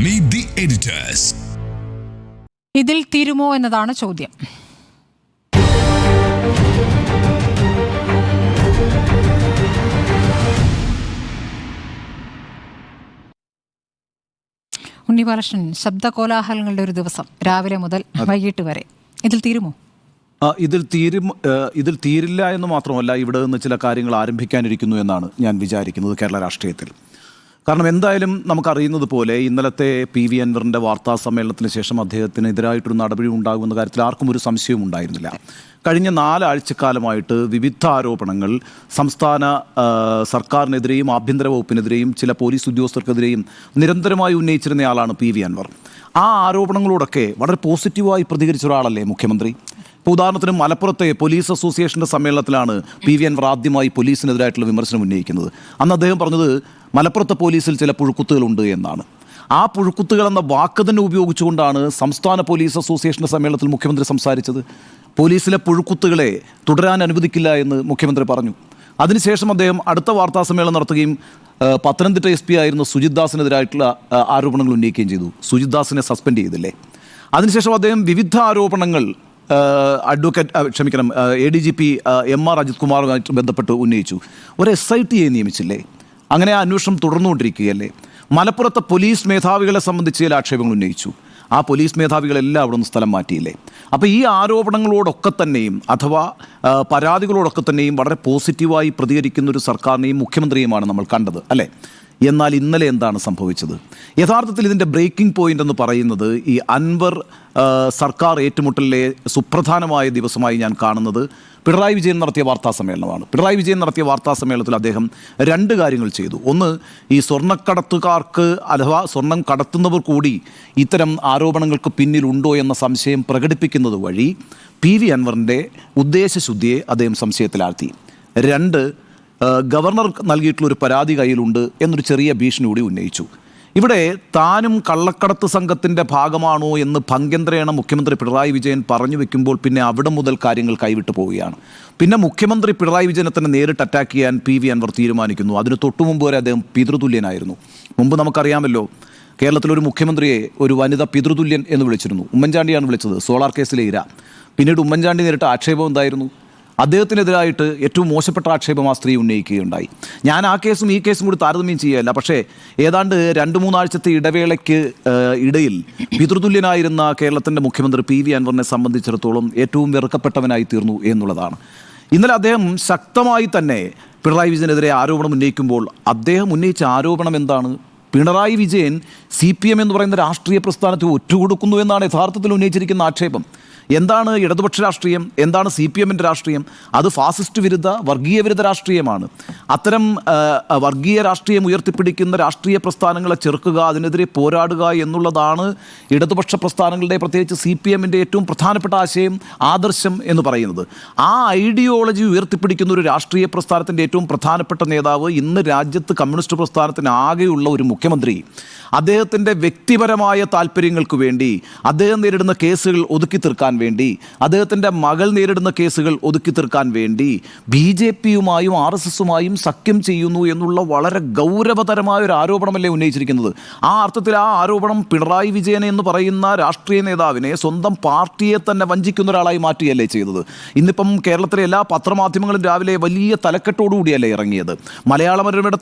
Meet the editors. ഇതിൽ തീരുമോ എന്നതാണ് ചോദ്യം. ഉണ്ണിബാലകൃഷ്ണൻ, ശബ്ദ കോലാഹലങ്ങളുടെ ഒരു ദിവസം രാവിലെ മുതൽ വൈകിട്ട് വരെ ഇതിൽ തീരുമോ? ഇതിൽ തീരില്ല എന്ന് മാത്രമല്ല, ഇവിടെ നിന്ന് ചില കാര്യങ്ങൾ ആരംഭിക്കാനിരിക്കുന്നു എന്നാണ് ഞാൻ വിചാരിക്കുന്നത് കേരള രാഷ്ട്രീയത്തിൽ. കാരണം എന്തായാലും നമുക്കറിയുന്നത് പോലെ ഇന്നലത്തെ PV അൻവറിൻ്റെ വാർത്താ സമ്മേളനത്തിന് ശേഷം അദ്ദേഹത്തിനെതിരായിട്ടൊരു നടപടി ഉണ്ടാകുമെന്ന കാര്യത്തിൽ ആർക്കും ഒരു സംശയവും ഉണ്ടായിരുന്നില്ല. കഴിഞ്ഞ 4 ആഴ്ചക്കാലമായിട്ട് വിവിധ ആരോപണങ്ങൾ സംസ്ഥാന സർക്കാരിനെതിരെയും ആഭ്യന്തര വകുപ്പിനെതിരെയും ചില പോലീസ് ഉദ്യോഗസ്ഥർക്കെതിരെയും നിരന്തരമായി ഉന്നയിച്ചിരുന്നയാളാണ് PV അൻവർ. ആ ആരോപണങ്ങളോടൊക്കെ വളരെ പോസിറ്റീവായി പ്രതികരിച്ച ഒരാളല്ലേ മുഖ്യമന്ത്രി? ഇപ്പോൾ ഉദാഹരണത്തിന് മലപ്പുറത്തെ പോലീസ് അസോസിയേഷൻ്റെ സമ്മേളനത്തിലാണ് PV അൻവർ ആദ്യമായി പോലീസിനെതിരായിട്ടുള്ള വിമർശനം ഉന്നയിക്കുന്നത്. അന്ന് അദ്ദേഹം പറഞ്ഞത് മലപ്പുറത്തെ പോലീസിൽ ചില പുഴുക്കുത്തുകളുണ്ട് എന്നാണ്. ആ പുഴുക്കുത്തുകൾ എന്ന വാക്ക് തന്നെ ഉപയോഗിച്ചുകൊണ്ടാണ് സംസ്ഥാന പോലീസ് അസോസിയേഷൻ്റെ സമ്മേളനത്തിൽ മുഖ്യമന്ത്രി സംസാരിച്ചത്. പോലീസിലെ പുഴുക്കുത്തുകളെ തുടരാൻ അനുവദിക്കില്ല എന്ന് മുഖ്യമന്ത്രി പറഞ്ഞു. അതിനുശേഷം അദ്ദേഹം അടുത്ത വാർത്താ സമ്മേളനം നടത്തുകയും പത്തനംതിട്ട SP ആയിരുന്ന സുജിത് ദാസിനെതിരായിട്ടുള്ള ആരോപണങ്ങൾ ഉന്നയിക്കുകയും ചെയ്തു. സുജിത് ദാസിനെ സസ്പെൻഡ് ചെയ്തില്ലേ? അതിനുശേഷം അദ്ദേഹം വിവിധ ആരോപണങ്ങൾ ADGP MR അജിത് കുമാറുമായിട്ട് ബന്ധപ്പെട്ട് ഉന്നയിച്ചു. ഒരു SIT-യെ നിയമിച്ചില്ലേ? അങ്ങനെ ആ അന്വേഷണം തുടർന്നുകൊണ്ടിരിക്കുകയല്ലേ? മലപ്പുറത്തെ പോലീസ് മേധാവികളെ സംബന്ധിച്ച് ചില ആക്ഷേപങ്ങൾ ഉന്നയിച്ചു. ആ പോലീസ് മേധാവികളെല്ലാം അവിടെ നിന്ന് സ്ഥലം മാറ്റിയില്ലേ? അപ്പോൾ ഈ ആരോപണങ്ങളോടൊക്കെ തന്നെയും അഥവാ പരാതികളോടൊക്കെ തന്നെയും വളരെ പോസിറ്റീവായി പ്രതികരിക്കുന്ന ഒരു സർക്കാരിനെയും മുഖ്യമന്ത്രിയുമാണ് നമ്മൾ കണ്ടത്, അല്ലേ? എന്നാൽ ഇന്നലെ എന്താണ് സംഭവിച്ചത്? യഥാർത്ഥത്തിൽ ഇതിൻ്റെ ബ്രേക്കിംഗ് പോയിന്റ് എന്ന് പറയുന്നത് ഈ അൻവർ സർക്കാർ ഏറ്റുമുട്ടലിലെ സുപ്രധാനമായ ദിവസമായി ഞാൻ കാണുന്നത് പിണറായി വിജയൻ നടത്തിയ വാർത്താ സമ്മേളനമാണ്. പിണറായി വിജയൻ നടത്തിയ വാർത്താ സമ്മേളനത്തിൽ അദ്ദേഹം 2 കാര്യങ്ങൾ ചെയ്തു. ഒന്ന്, ഈ സ്വർണ്ണക്കടത്തുകാർക്ക് അഥവാ സ്വർണം കടത്തുന്നവർ കൂടി ഇത്തരം ആരോപണങ്ങൾക്ക് പിന്നിലുണ്ടോ എന്ന സംശയം പ്രകടിപ്പിക്കുന്നത് വഴി PV അൻവറിൻ്റെ ഉദ്ദേശശുദ്ധിയെ അദ്ദേഹം സംശയത്തിലാഴ്ത്തി. 2, ഗവർണർ നൽകിയിട്ടുള്ളൊരു പരാതി കയ്യിലുണ്ട് എന്നൊരു ചെറിയ ഭീഷണി കൂടി ഉന്നയിച്ചു. ഇവിടെ താനും കള്ളക്കടത്ത് സംഘത്തിൻ്റെ ഭാഗമാണോ എന്ന് ഭംഗ്യന്ത്രേണ മുഖ്യമന്ത്രി പിണറായി വിജയൻ പറഞ്ഞു വെക്കുമ്പോൾ പിന്നെ അവിടെ മുതൽ കാര്യങ്ങൾ കൈവിട്ടു പോവുകയാണ്. പിന്നെ മുഖ്യമന്ത്രി പിണറായി വിജയനെ തന്നെ നേരിട്ട് അറ്റാക്ക് ചെയ്യാൻ PV അൻവർ തീരുമാനിക്കുന്നു. അതിന് തൊട്ടുമുമ്പ് വരെ അദ്ദേഹം പിതൃതുല്യനായിരുന്നു. മുമ്പ് നമുക്കറിയാമല്ലോ, കേരളത്തിലൊരു മുഖ്യമന്ത്രിയെ ഒരു വനിത പിതൃതുല്യൻ എന്ന് വിളിച്ചിരുന്നു. ഉമ്മൻചാണ്ടിയാണ് വിളിച്ചത്, സോളാർ കേസിലെ ഇര. പിന്നീട് ഉമ്മൻചാണ്ടി നേരിട്ട ആക്ഷേപം എന്തായിരുന്നു? അദ്ദേഹത്തിനെതിരായിട്ട് ഏറ്റവും മോശപ്പെട്ട ആക്ഷേപം ആ സ്ത്രീ ഉന്നയിക്കുകയുണ്ടായി. ഞാൻ ആ കേസും ഈ കേസും കൂടി താരതമ്യം ചെയ്യുകയല്ല, പക്ഷേ ഏതാണ്ട് 2-3 ആഴ്ചത്തെ ഇടവേളയ്ക്ക് ഇടയിൽ പിതൃതുല്യനായിരുന്ന കേരളത്തിൻ്റെ മുഖ്യമന്ത്രി PV അൻവറിനെ സംബന്ധിച്ചിടത്തോളം ഏറ്റവും വെറുക്കപ്പെട്ടവനായി തീർന്നു എന്നുള്ളതാണ്. ഇന്നലെ അദ്ദേഹം ശക്തമായി തന്നെ പിണറായി വിജയനെതിരെ ആരോപണം ഉന്നയിക്കുമ്പോൾ അദ്ദേഹം ഉന്നയിച്ച ആരോപണം എന്താണ്? പിണറായി വിജയൻ CPM എന്ന് പറയുന്ന രാഷ്ട്രീയ പ്രസ്ഥാനത്തെ ഒറ്റുകൊടുക്കുന്നു എന്നാണ് യഥാർത്ഥത്തിൽ ഉന്നയിച്ചിരിക്കുന്ന ആക്ഷേപം. എന്താണ് ഇടതുപക്ഷ രാഷ്ട്രീയം? എന്താണ് CPM-ൻ്റെ രാഷ്ട്രീയം? അത് ഫാസിസ്റ്റ് വിരുദ്ധ വർഗീയ വിരുദ്ധ രാഷ്ട്രീയമാണ്. അത്തരം വർഗീയ രാഷ്ട്രീയം ഉയർത്തിപ്പിടിക്കുന്ന രാഷ്ട്രീയ പ്രസ്ഥാനങ്ങളെ ചെറുക്കുക, അതിനെതിരെ പോരാടുക എന്നുള്ളതാണ് ഇടതുപക്ഷ പ്രസ്ഥാനങ്ങളുടെ, പ്രത്യേകിച്ച് CPM-ൻ്റെ ഏറ്റവും പ്രധാനപ്പെട്ട ആശയം, ആദർശം എന്ന് പറയുന്നത്. ആ ഐഡിയോളജി ഉയർത്തിപ്പിടിക്കുന്ന ഒരു രാഷ്ട്രീയ പ്രസ്ഥാനത്തിൻ്റെ ഏറ്റവും പ്രധാനപ്പെട്ട നേതാവ്, ഇന്ന് രാജ്യത്ത് കമ്മ്യൂണിസ്റ്റ് പ്രസ്ഥാനത്തിന് ആകെയുള്ള ഒരു മുഖ്യമന്ത്രി, അദ്ദേഹത്തിൻ്റെ വ്യക്തിപരമായ താല്പര്യങ്ങൾക്ക് വേണ്ടി, അദ്ദേഹം നേരിടുന്ന കേസുകൾ ഒതുക്കി തീർക്കാൻ വേണ്ടി, അദ്ദേഹത്തിൻ്റെ മകൾ നേരിടുന്ന കേസുകൾ ഒതുക്കി തീർക്കാൻ വേണ്ടി BJP-യുമായും RSS-ഉമായും സഖ്യം ചെയ്യുന്നു എന്നുള്ള വളരെ ഗൗരവതരമായ ഒരു ആരോപണമല്ലേ ഉന്നയിച്ചിരിക്കുന്നത്? ആ അർത്ഥത്തിൽ ആ ആരോപണം പിണറായി വിജയൻ എന്ന് പറയുന്ന രാഷ്ട്രീയ നേതാവിനെ സ്വന്തം പാർട്ടിയെ തന്നെ വഞ്ചിക്കുന്ന ഒരാളായി മാറ്റുകയല്ലേ ചെയ്തത്? ഇന്നിപ്പം കേരളത്തിലെ എല്ലാ പത്രമാധ്യമങ്ങളും രാവിലെ വലിയ തലക്കെട്ടോടുകൂടിയല്ലേ ഇറങ്ങിയത്. മലയാള മനോരമയുടെ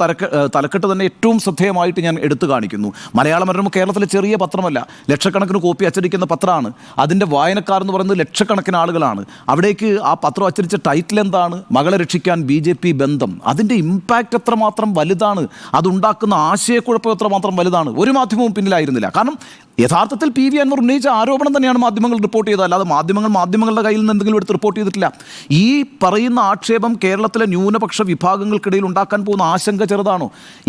തലക്കെട്ട് തന്നെ ഏറ്റവും ശ്രദ്ധേയമായിട്ട് ഞാൻ എടുത്തു കാണിക്കുന്നു. മലയാള മനോരമ കേരളത്തിലെ ചെറിയ പത്രമല്ല, ലക്ഷക്കണക്കിന് കോപ്പി അച്ചടിക്കുന്ന പത്രമാണ്. അതിൻ്റെ വായനക്കാർ എന്ന് പറയുന്നത് ലക്ഷക്കണക്കിന് ആളുകളാണ്. അവിടേക്ക് ആ പത്രം അച്ചടിച്ച ടൈറ്റിൽ എന്താണ്? മകളെ രക്ഷിക്കാൻ BJP ബന്ധം. അതിൻ്റെ ഇമ്പാക്റ്റ് എത്രമാത്രം വലുതാണ്, അതുണ്ടാക്കുന്ന ആശയക്കുഴപ്പം എത്രമാത്രം വലുതാണ്. ഒരു മാധ്യമവും പിന്നിലായിരുന്നില്ല. കാരണം യഥാർത്ഥത്തിൽ PV അൻവർ ഉന്നയിച്ച ആരോപണം തന്നെയാണ് മാധ്യമങ്ങൾ റിപ്പോർട്ട് ചെയ്തത്. അല്ലാതെ മാധ്യമങ്ങളുടെ കയ്യിൽ നിന്ന് എന്തെങ്കിലും എടുത്ത് റിപ്പോർട്ട് ചെയ്തിട്ടില്ല. ഈ പറയുന്ന ആക്ഷേപം കേരളത്തിലെ ന്യൂനപക്ഷ വിഭാഗങ്ങൾക്കിടയിൽ ഉണ്ടാക്കാൻ പോകുന്ന ആശങ്ക ചെറുതാണോ?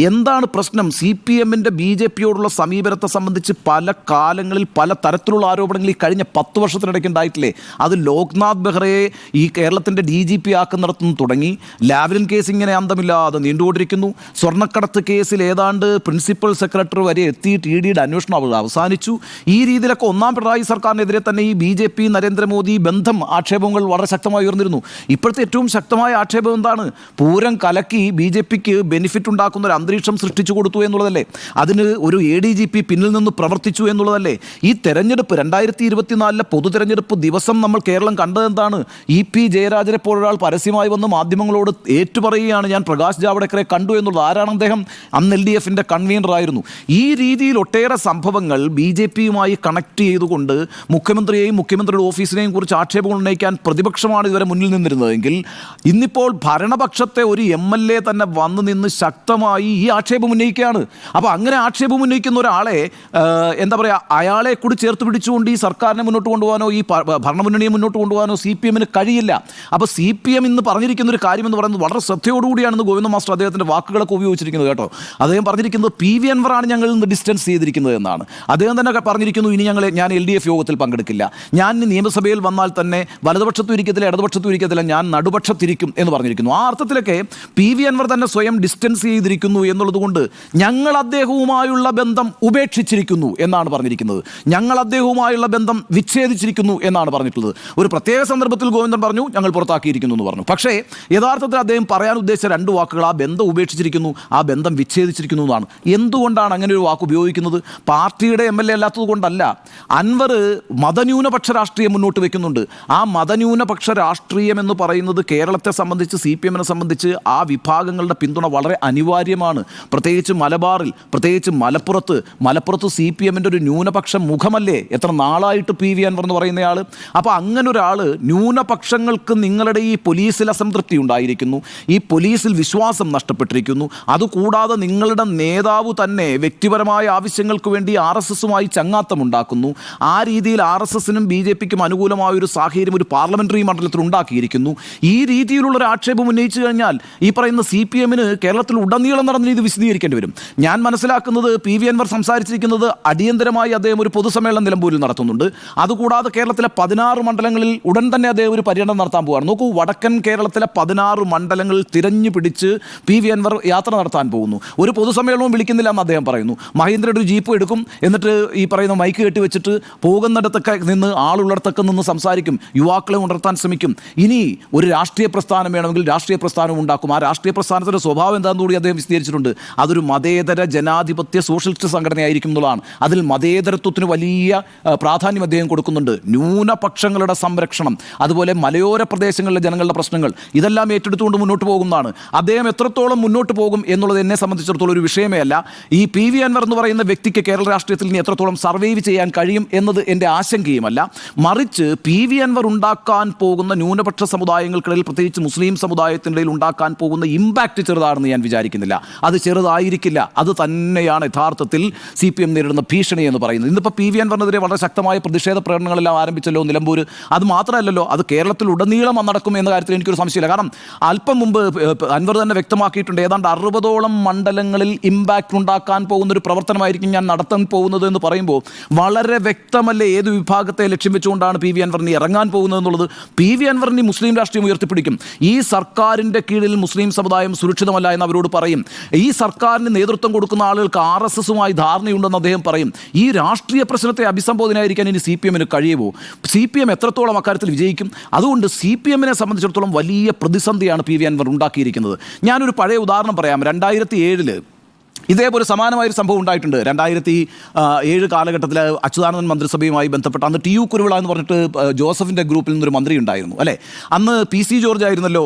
എന്താണ് പ്രശ്നം? CPM-ൻ്റെ BJP-യോടുള്ള സമീപനത്തെ സംബന്ധിച്ച് പല കാലങ്ങളിൽ പല തരത്തിലുള്ള ആരോപണങ്ങൾ ഈ കഴിഞ്ഞ 10 വർഷത്തിനിടയ്ക്ക് ഉണ്ടായിട്ടില്ലേ? അത് ലോക്നാഥ് ബെഹ്റയെ ഈ കേരളത്തിൻ്റെ DGP ആക്കുന്നിടത്തുനിന്ന് തുടങ്ങി ലാവ്ലിൻ കേസ് ഇങ്ങനെ അന്തമില്ലാതെ നീണ്ടുകൊണ്ടിരിക്കുന്നു. സ്വർണ്ണക്കടത്ത് കേസിൽ ഏതാണ്ട് പ്രിൻസിപ്പൽ സെക്രട്ടറി വരെ എത്തിയിട്ട് ED-യുടെ അന്വേഷണം അവസാനിച്ചു. മാനിച്ചു. ഈ രീതിയിലൊക്കെ ഒന്നാം പിണറായി സർക്കാരിനെതിരെ തന്നെ ഈ BJP നരേന്ദ്രമോദി ബന്ധം ആക്ഷേപങ്ങൾ വളരെ ശക്തമായി ഉയർന്നിരുന്നു. ഇപ്പോഴത്തെ ഏറ്റവും ശക്തമായ ആക്ഷേപം എന്താണ്? പൂരം കലക്കി BJPക്ക് ബെനിഫിറ്റ് ഉണ്ടാക്കുന്ന ഒരു അന്തരീക്ഷം സൃഷ്ടിച്ചു കൊടുത്തു എന്നുള്ളതല്ലേ? അതിന് ഒരു ADGP പിന്നിൽ നിന്ന് പ്രവർത്തിച്ചു എന്നുള്ളതല്ലേ? ഈ തെരഞ്ഞെടുപ്പ് 2024 പൊതു തെരഞ്ഞെടുപ്പ് ദിവസം നമ്മൾ കേരളം കണ്ടതെന്താണ്? EP ജയരാജനെ പോലൊരാൾ പരസ്യമായി വന്ന് മാധ്യമങ്ങളോട് ഏറ്റുപറയുകയാണ്, ഞാൻ പ്രകാശ് ജാവ്ദേക്കറെ കണ്ടു എന്നുള്ളത്. ആരാണ് അദ്ദേഹം? അന്ന് LDFന്റെ കൺവീനറായിരുന്നു. ഈ രീതിയിൽ ഒട്ടേറെ സംഭവങ്ങൾ BJPയുമായി കണക്ട് ചെയ്തുകൊണ്ട് മുഖ്യമന്ത്രിയെയും മുഖ്യമന്ത്രിയുടെ ഓഫീസിനെയും കുറിച്ച് ആക്ഷേപങ്ങൾ ഉന്നയിക്കാൻ പ്രതിപക്ഷമാണ് ഇതുവരെ മുന്നിൽ നിന്നിരുന്നതെങ്കിൽ ഇന്നിപ്പോൾ ഭരണപക്ഷത്തെ ഒരു MLA തന്നെ വന്നു നിന്ന് ശക്തമായി ഈ ആക്ഷേപം ഉന്നയിക്കുകയാണ്. അപ്പോൾ അങ്ങനെ ആക്ഷേപം ഉന്നയിക്കുന്ന ഒരാളെ എന്താ പറയുക, അയാളെ കൂടി ചേർത്ത് പിടിച്ചുകൊണ്ട് ഈ സർക്കാരിനെ മുന്നോട്ട് കൊണ്ടുപോകാനോ ഈ ഭരണമുന്നണിയെ മുന്നോട്ട് കൊണ്ടുപോകാനോ CPMന് കഴിയില്ല. അപ്പോൾ CPM ഇന്ന് പറഞ്ഞിരിക്കുന്ന ഒരു കാര്യം എന്ന് പറയുന്നത് വളരെ ശ്രദ്ധയോടുകൂടിയാണെന്ന് ഗോവിന്ദ മാസ്റ്റർ അദ്ദേഹത്തിൻ്റെ വാക്കുകളൊക്കെ ഉപയോഗിച്ചിരിക്കുന്നത് കേട്ടോ. അദ്ദേഹം പറഞ്ഞിരിക്കുന്നത് PV അൻവറാണ് ഞങ്ങളിൽ നിന്ന് ഡിസ്റ്റൻസ് ചെയ്തിരിക്കുന്നത് എന്നാണ്. അദ്ദേഹം തന്നെ പറഞ്ഞിരിക്കുന്നു, ഇനി ഞാൻ LDF യോഗത്തിൽ പങ്കെടുക്കില്ല, ഞാൻ നിയമസഭയിൽ വന്നാൽ തന്നെ വലതുപക്ഷത്തും ഇരിക്കത്തില്ല ഇടതുപക്ഷത്തും ഇരിക്കത്തില്ല, ഞാൻ നടുപക്ഷത്തിരിക്കും എന്ന് പറഞ്ഞിരിക്കുന്നു. ആ അർത്ഥത്തിലൊക്കെ PV അൻവർ തന്നെ സ്വയം ഡിസ്റ്റൻസ് ചെയ്തിരിക്കുന്നു എന്നുള്ളത് കൊണ്ട് ഞങ്ങൾ അദ്ദേഹവുമായുള്ള ബന്ധം ഉപേക്ഷിച്ചിരിക്കുന്നു എന്നാണ് പറഞ്ഞിരിക്കുന്നത്. ഞങ്ങൾ അദ്ദേഹവുമായുള്ള ബന്ധം വിച്ഛേദിച്ചിരിക്കുന്നു എന്നാണ് പറഞ്ഞിട്ടുള്ളത്. ഒരു പ്രത്യേക സന്ദർഭത്തിൽ ഗോവിന്ദൻ പറഞ്ഞു ഞങ്ങൾ പുറത്താക്കിയിരിക്കുന്നു എന്ന് പറഞ്ഞു. പക്ഷേ യഥാർത്ഥത്തിൽ അദ്ദേഹം പറയാൻ ഉദ്ദേശിച്ച രണ്ട് വാക്കുകൾ ആ ബന്ധം ഉപേക്ഷിച്ചിരിക്കുന്നു, ആ ബന്ധം വിച്ഛേദിച്ചിരിക്കുന്നു എന്നാണ്. എന്തുകൊണ്ടാണ് അങ്ങനെ ഒരു വാക്ക് ഉപയോഗിക്കുന്നത്? പാർട്ടിയുടെ MLA അല്ലാത്തത് കൊണ്ടല്ല. അൻവർ മതന്യൂനപക്ഷ രാഷ്ട്രീയം മുന്നോട്ട് വെക്കുന്നുണ്ട്. ആ മതന്യൂനപക്ഷ രാഷ്ട്രീയം എന്ന് പറയുന്നത് കേരളത്തെ സംബന്ധിച്ച് CPMനെ സംബന്ധിച്ച് ആ വിഭാഗങ്ങളുടെ പിന്തുണ വളരെ അനിവാര്യമാണ്. പ്രത്യേകിച്ച് മലബാറിൽ, പ്രത്യേകിച്ച് മലപ്പുറത്ത് CPMൻ്റെ ഒരു ന്യൂനപക്ഷ മുഖമല്ലേ എത്ര നാളായിട്ട് PV അൻവർ എന്ന് പറയുന്നയാൾ. അപ്പോൾ അങ്ങനെ ഒരാൾ ന്യൂനപക്ഷങ്ങൾക്ക് നിങ്ങളുടെ ഈ പോലീസിൽ അസംതൃപ്തി ഉണ്ടായിരിക്കുന്നു, ഈ പോലീസിൽ വിശ്വാസം നഷ്ടപ്പെട്ടിരിക്കുന്നു, അതുകൂടാതെ നിങ്ങളുടെ നേതാവ് തന്നെ വ്യക്തിപരമായ ആവശ്യങ്ങൾക്ക് വേണ്ടി RSSുമായി ചങ്ങാത്തമുണ്ടാക്കുന്നു, ആ രീതിയിൽ RSSനും BJPക്കും അനുകൂലമായൊരു സാഹചര്യം ഒരു പാർലമെൻ്ററി മണ്ഡലത്തിൽ ഉണ്ടാക്കിയിരിക്കുന്നു. ഈ രീതിയിലുള്ളൊരു ആക്ഷേപം ഉന്നയിച്ചു കഴിഞ്ഞാൽ ഈ പറയുന്ന CPMന് കേരളത്തിൽ ഉടനീളം നടന്ന രീതി വിശദീകരിക്കേണ്ടി വരും. ഞാൻ മനസ്സിലാക്കുന്നത് PV അൻവർ സംസാരിച്ചിരിക്കുന്നത് അടിയന്തരമായി അദ്ദേഹം ഒരു പൊതുസമ്മേളനം നിലമ്പൂരിൽ നടത്തുന്നുണ്ട്. അതുകൂടാതെ കേരളത്തിലെ 16 മണ്ഡലങ്ങളിൽ ഉടൻ തന്നെ അദ്ദേഹം ഒരു പര്യടനം നടത്താൻ പോവുകയാണ്. നോക്കൂ, വടക്കൻ കേരളത്തിലെ 16 മണ്ഡലങ്ങളിൽ തിരഞ്ഞു പിടിച്ച് PV അൻവർ യാത്ര നടത്താൻ പോകുന്നു. ഒരു പൊതുസമ്മേളനവും വിളിക്കുന്നില്ല എന്ന് അദ്ദേഹം പറയുന്നു. മഹീന്ദ്രയുടെ ഒരു ജീപ്പ് എടുക്കും, എന്നിട്ട് ഈ പറയുന്ന മൈക്ക് കെട്ടി വെച്ചിട്ട് പോകുന്നിടത്തൊക്കെ നിന്ന് ആളുള്ളിടത്തൊക്കെ നിന്ന് സംസാരിക്കും, യുവാക്കളെ ഉണർത്താൻ ശ്രമിക്കും. ഇനി ഒരു രാഷ്ട്രീയ പ്രസ്ഥാനം വേണമെങ്കിൽ രാഷ്ട്രീയ പ്രസ്ഥാനം ഉണ്ടാക്കും. ആ രാഷ്ട്രീയ പ്രസ്ഥാനത്തിൻ്റെ സ്വഭാവം എന്താണെന്ന് കൂടി അദ്ദേഹം വിശദീകരിച്ചിട്ടുണ്ട്. അതൊരു മതേതര ജനാധിപത്യ സോഷ്യലിസ്റ്റ് സംഘടനയായിരിക്കും എന്നുള്ളതാണ്. അതിൽ മതേതരത്വത്തിന് വലിയ പ്രാധാന്യം അദ്ദേഹം കൊടുക്കുന്നുണ്ട്. ന്യൂനപക്ഷങ്ങളുടെ സംരക്ഷണം, അതുപോലെ മലയോര പ്രദേശങ്ങളിലെ ജനങ്ങളുടെ പ്രശ്നങ്ങൾ, ഇതെല്ലാം ഏറ്റെടുത്തുകൊണ്ട് മുന്നോട്ട് പോകുന്നതാണ്. അദ്ദേഹം എത്രത്തോളം മുന്നോട്ട് പോകും എന്നുള്ളത് എന്നെ സംബന്ധിച്ചിടത്തോളം ഒരു വിഷയമേ അല്ല. ഈ PV അൻവർ എന്ന് പറയുന്ന വ്യക്തിക്ക് കേരള രാഷ്ട്രീയത്തിൽ ഇനി എത്രത്തോളം സർവൈവ് ചെയ്യാൻ കഴിയും എന്നത് എൻ്റെ ആശങ്കയുമല്ല. മറിച്ച് PV അൻവർ ഉണ്ടാക്കാൻ പോകുന്ന ന്യൂനപക്ഷ സമുദായങ്ങൾക്കിടയിൽ, പ്രത്യേകിച്ച് മുസ്ലിം സമുദായത്തിൻ്റെ ഇടയിൽ ഉണ്ടാക്കാൻ പോകുന്ന ഇമ്പാക്റ്റ് ചെറുതാണെന്ന് ഞാൻ വിചാരിക്കുന്നില്ല. അത് ചെറുതായിരിക്കില്ല. അത് തന്നെയാണ് യഥാർത്ഥത്തിൽ CPM നേരിടുന്ന ഭീഷണി എന്ന് പറയുന്നത്. ഇന്നിപ്പോൾ PV അൻവറിനെതിരെ വളരെ ശക്തമായ പ്രതിഷേധ പ്രകടനങ്ങളെല്ലാം ആരംഭിച്ചല്ലോ നിലമ്പൂർ. അത് മാത്രമല്ലല്ലോ, അത് കേരളത്തിൽ ഉടനീളം നടക്കും എന്ന കാര്യത്തിൽ എനിക്കൊരു സംശയമില്ല. കാരണം അല്പം മുമ്പ് അൻവർ തന്നെ വ്യക്തമാക്കിയിട്ടുണ്ട്, ഏതാണ്ട് 60ഓളം മണ്ഡലങ്ങളിൽ ഇമ്പാക്റ്റ് ഉണ്ടാക്കാൻ പോകുന്നൊരു പ്രവർത്തനമായിരിക്കും ഞാൻ നടത്താൻ പോകുന്നത് എന്ന് പറയുമ്പോൾ വളരെ വ്യക്തമല്ലേ ഏത് വിഭാഗത്തെ ലക്ഷ്യം വെച്ചുകൊണ്ടാണ് PV അൻവറിന് ഇറങ്ങാൻ പോകുന്നത് എന്നുള്ളത്. PV അൻവറിന് മുസ്ലിം രാഷ്ട്രീയം ഉയർത്തിപ്പിടിക്കും. ഈ സർക്കാരിൻ്റെ കീഴിൽ മുസ്ലിം സമുദായം സുരക്ഷിതമല്ല എന്ന് അവരോട് പറയും. ഈ സർക്കാരിന് നേതൃത്വം കൊടുക്കുന്ന ആളുകൾക്ക് RSSുമായി ധാരണയുണ്ടെന്ന് അദ്ദേഹം പറയും. ഈ രാഷ്ട്രീയ പ്രശ്നത്തെ അഭിസംബോധനയായിരിക്കാൻ ഇനി CPMന് കഴിയുമോ? CPM എത്രത്തോളം അക്കാര്യത്തിൽ വിജയിക്കും? അതുകൊണ്ട് CPMനെ സംബന്ധിച്ചിടത്തോളം വലിയ പ്രതിസന്ധിയാണ് PV അൻവർ ഉണ്ടാക്കിയിരിക്കുന്നത്. ഞാനൊരു പഴയ ഉദാഹരണം പറയാം. 2007 ഇതേപോലെ സമാനമായൊരു സംഭവം ഉണ്ടായിട്ടുണ്ട്. 2007 കാലഘട്ടത്തിൽ അച്യുതാനന്ദൻ മന്ത്രിസഭയുമായി ബന്ധപ്പെട്ട് അന്ന് TU കുരുവിള എന്ന് പറഞ്ഞിട്ട് ജോസഫിൻ്റെ ഗ്രൂപ്പിൽ നിന്നൊരു മന്ത്രി ഉണ്ടായിരുന്നു അല്ലേ. അന്ന് PC ജോർജ് ആയിരുന്നല്ലോ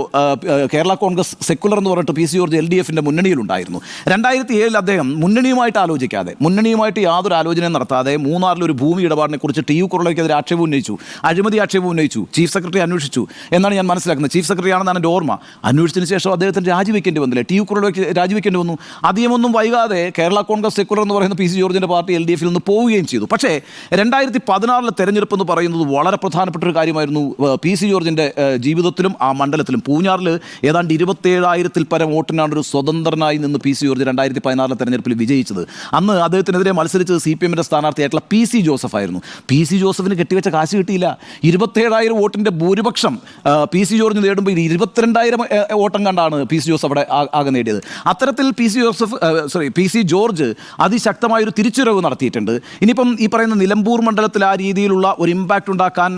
കേരള കോൺഗ്രസ് സെക്കുലർ എന്ന് പറഞ്ഞിട്ട് PC ജോർജ് LDFൻ്റെ മുന്നണിയിലുണ്ടായിരുന്നു. 2007 അദ്ദേഹം മുന്നണിയുമായിട്ട് ആലോചിക്കാതെ, മുന്നണിയുമായിട്ട് യാതൊരു ആലോചനയും നടത്താതെ മൂന്നാറിലൊരു ഭൂമി ഇടപാടിനെ കുറിച്ച് TU കുരുവിളയ്ക്കെതിരെ ആക്ഷേപം ഉന്നയിച്ചു, അഴിമതി ആക്ഷേപം ഉന്നയിച്ചു. ചീഫ് സെക്രട്ടറി അന്വേഷിച്ചു എന്നാണ് ഞാൻ മനസ്സിലാക്കുന്നത്. ചീഫ് സെക്രട്ടറി ആണെന്നാണ് എൻ്റെ ഓർമ്മ. അന്വേഷിച്ചതിന് ശേഷം അദ്ദേഹത്തിന് രാജിവെക്കേണ്ടി വന്നില്ലേ, TU കുരുവിളയ്ക്ക് രാജിവെക്കേണ്ടി വന്നു. അധികമൊന്നും വൈകാതെ കേരള കോൺഗ്രസ് സെക്കുലർ എന്ന് പറയുന്ന PC ജോർജിൻ്റെ പാർട്ടി LDFിൽ നിന്ന് പോവുകയും ചെയ്തു. പക്ഷേ 2014 തെരഞ്ഞെടുപ്പ് എന്ന് പറയുന്നത് വളരെ പ്രധാനപ്പെട്ട ഒരു കാര്യമായിരുന്നു PC ജോർജിൻ്റെ ജീവിതത്തിലും ആ മണ്ഡലത്തിലും. പൂഞ്ഞാറിൽ ഏതാണ്ട് 27,000-ൽ പരം വോട്ടിനാണ് ഒരു സ്വതന്ത്രനായി നിന്ന് PC ജോർജ് 2014 തെരഞ്ഞെടുപ്പിൽ വിജയിച്ചത്. അന്ന് അദ്ദേഹത്തിനെതിരെ മത്സരിച്ചത് CPMൻ്റെ സ്ഥാനാർത്ഥിയായിട്ടുള്ള PC ജോസഫ് ആയിരുന്നു. PC ജോസഫിന് കെട്ടിവെച്ച കാശ് കിട്ടിയില്ല. 27,000 വോട്ടിൻ്റെ ഭൂരിപക്ഷം PC ജോർജ് നേടുമ്പോൾ 22,000 വോട്ടം കണ്ടാണ് PC ജോസഫ് അവിടെ ആകെ നേടിയത്. അത്തരത്തിൽ PC ജോസഫ് PC ജോർജ് അതിശക്തമായൊരു തിരിച്ചുവരവ് നടത്തിയിട്ടുണ്ട്. ഇനിയിപ്പം ഈ പറയുന്ന നിലമ്പൂർ മണ്ഡലത്തിൽ ആ രീതിയിലുള്ള ഒരു ഇമ്പാക്റ്റ് ഉണ്ടാക്കാൻ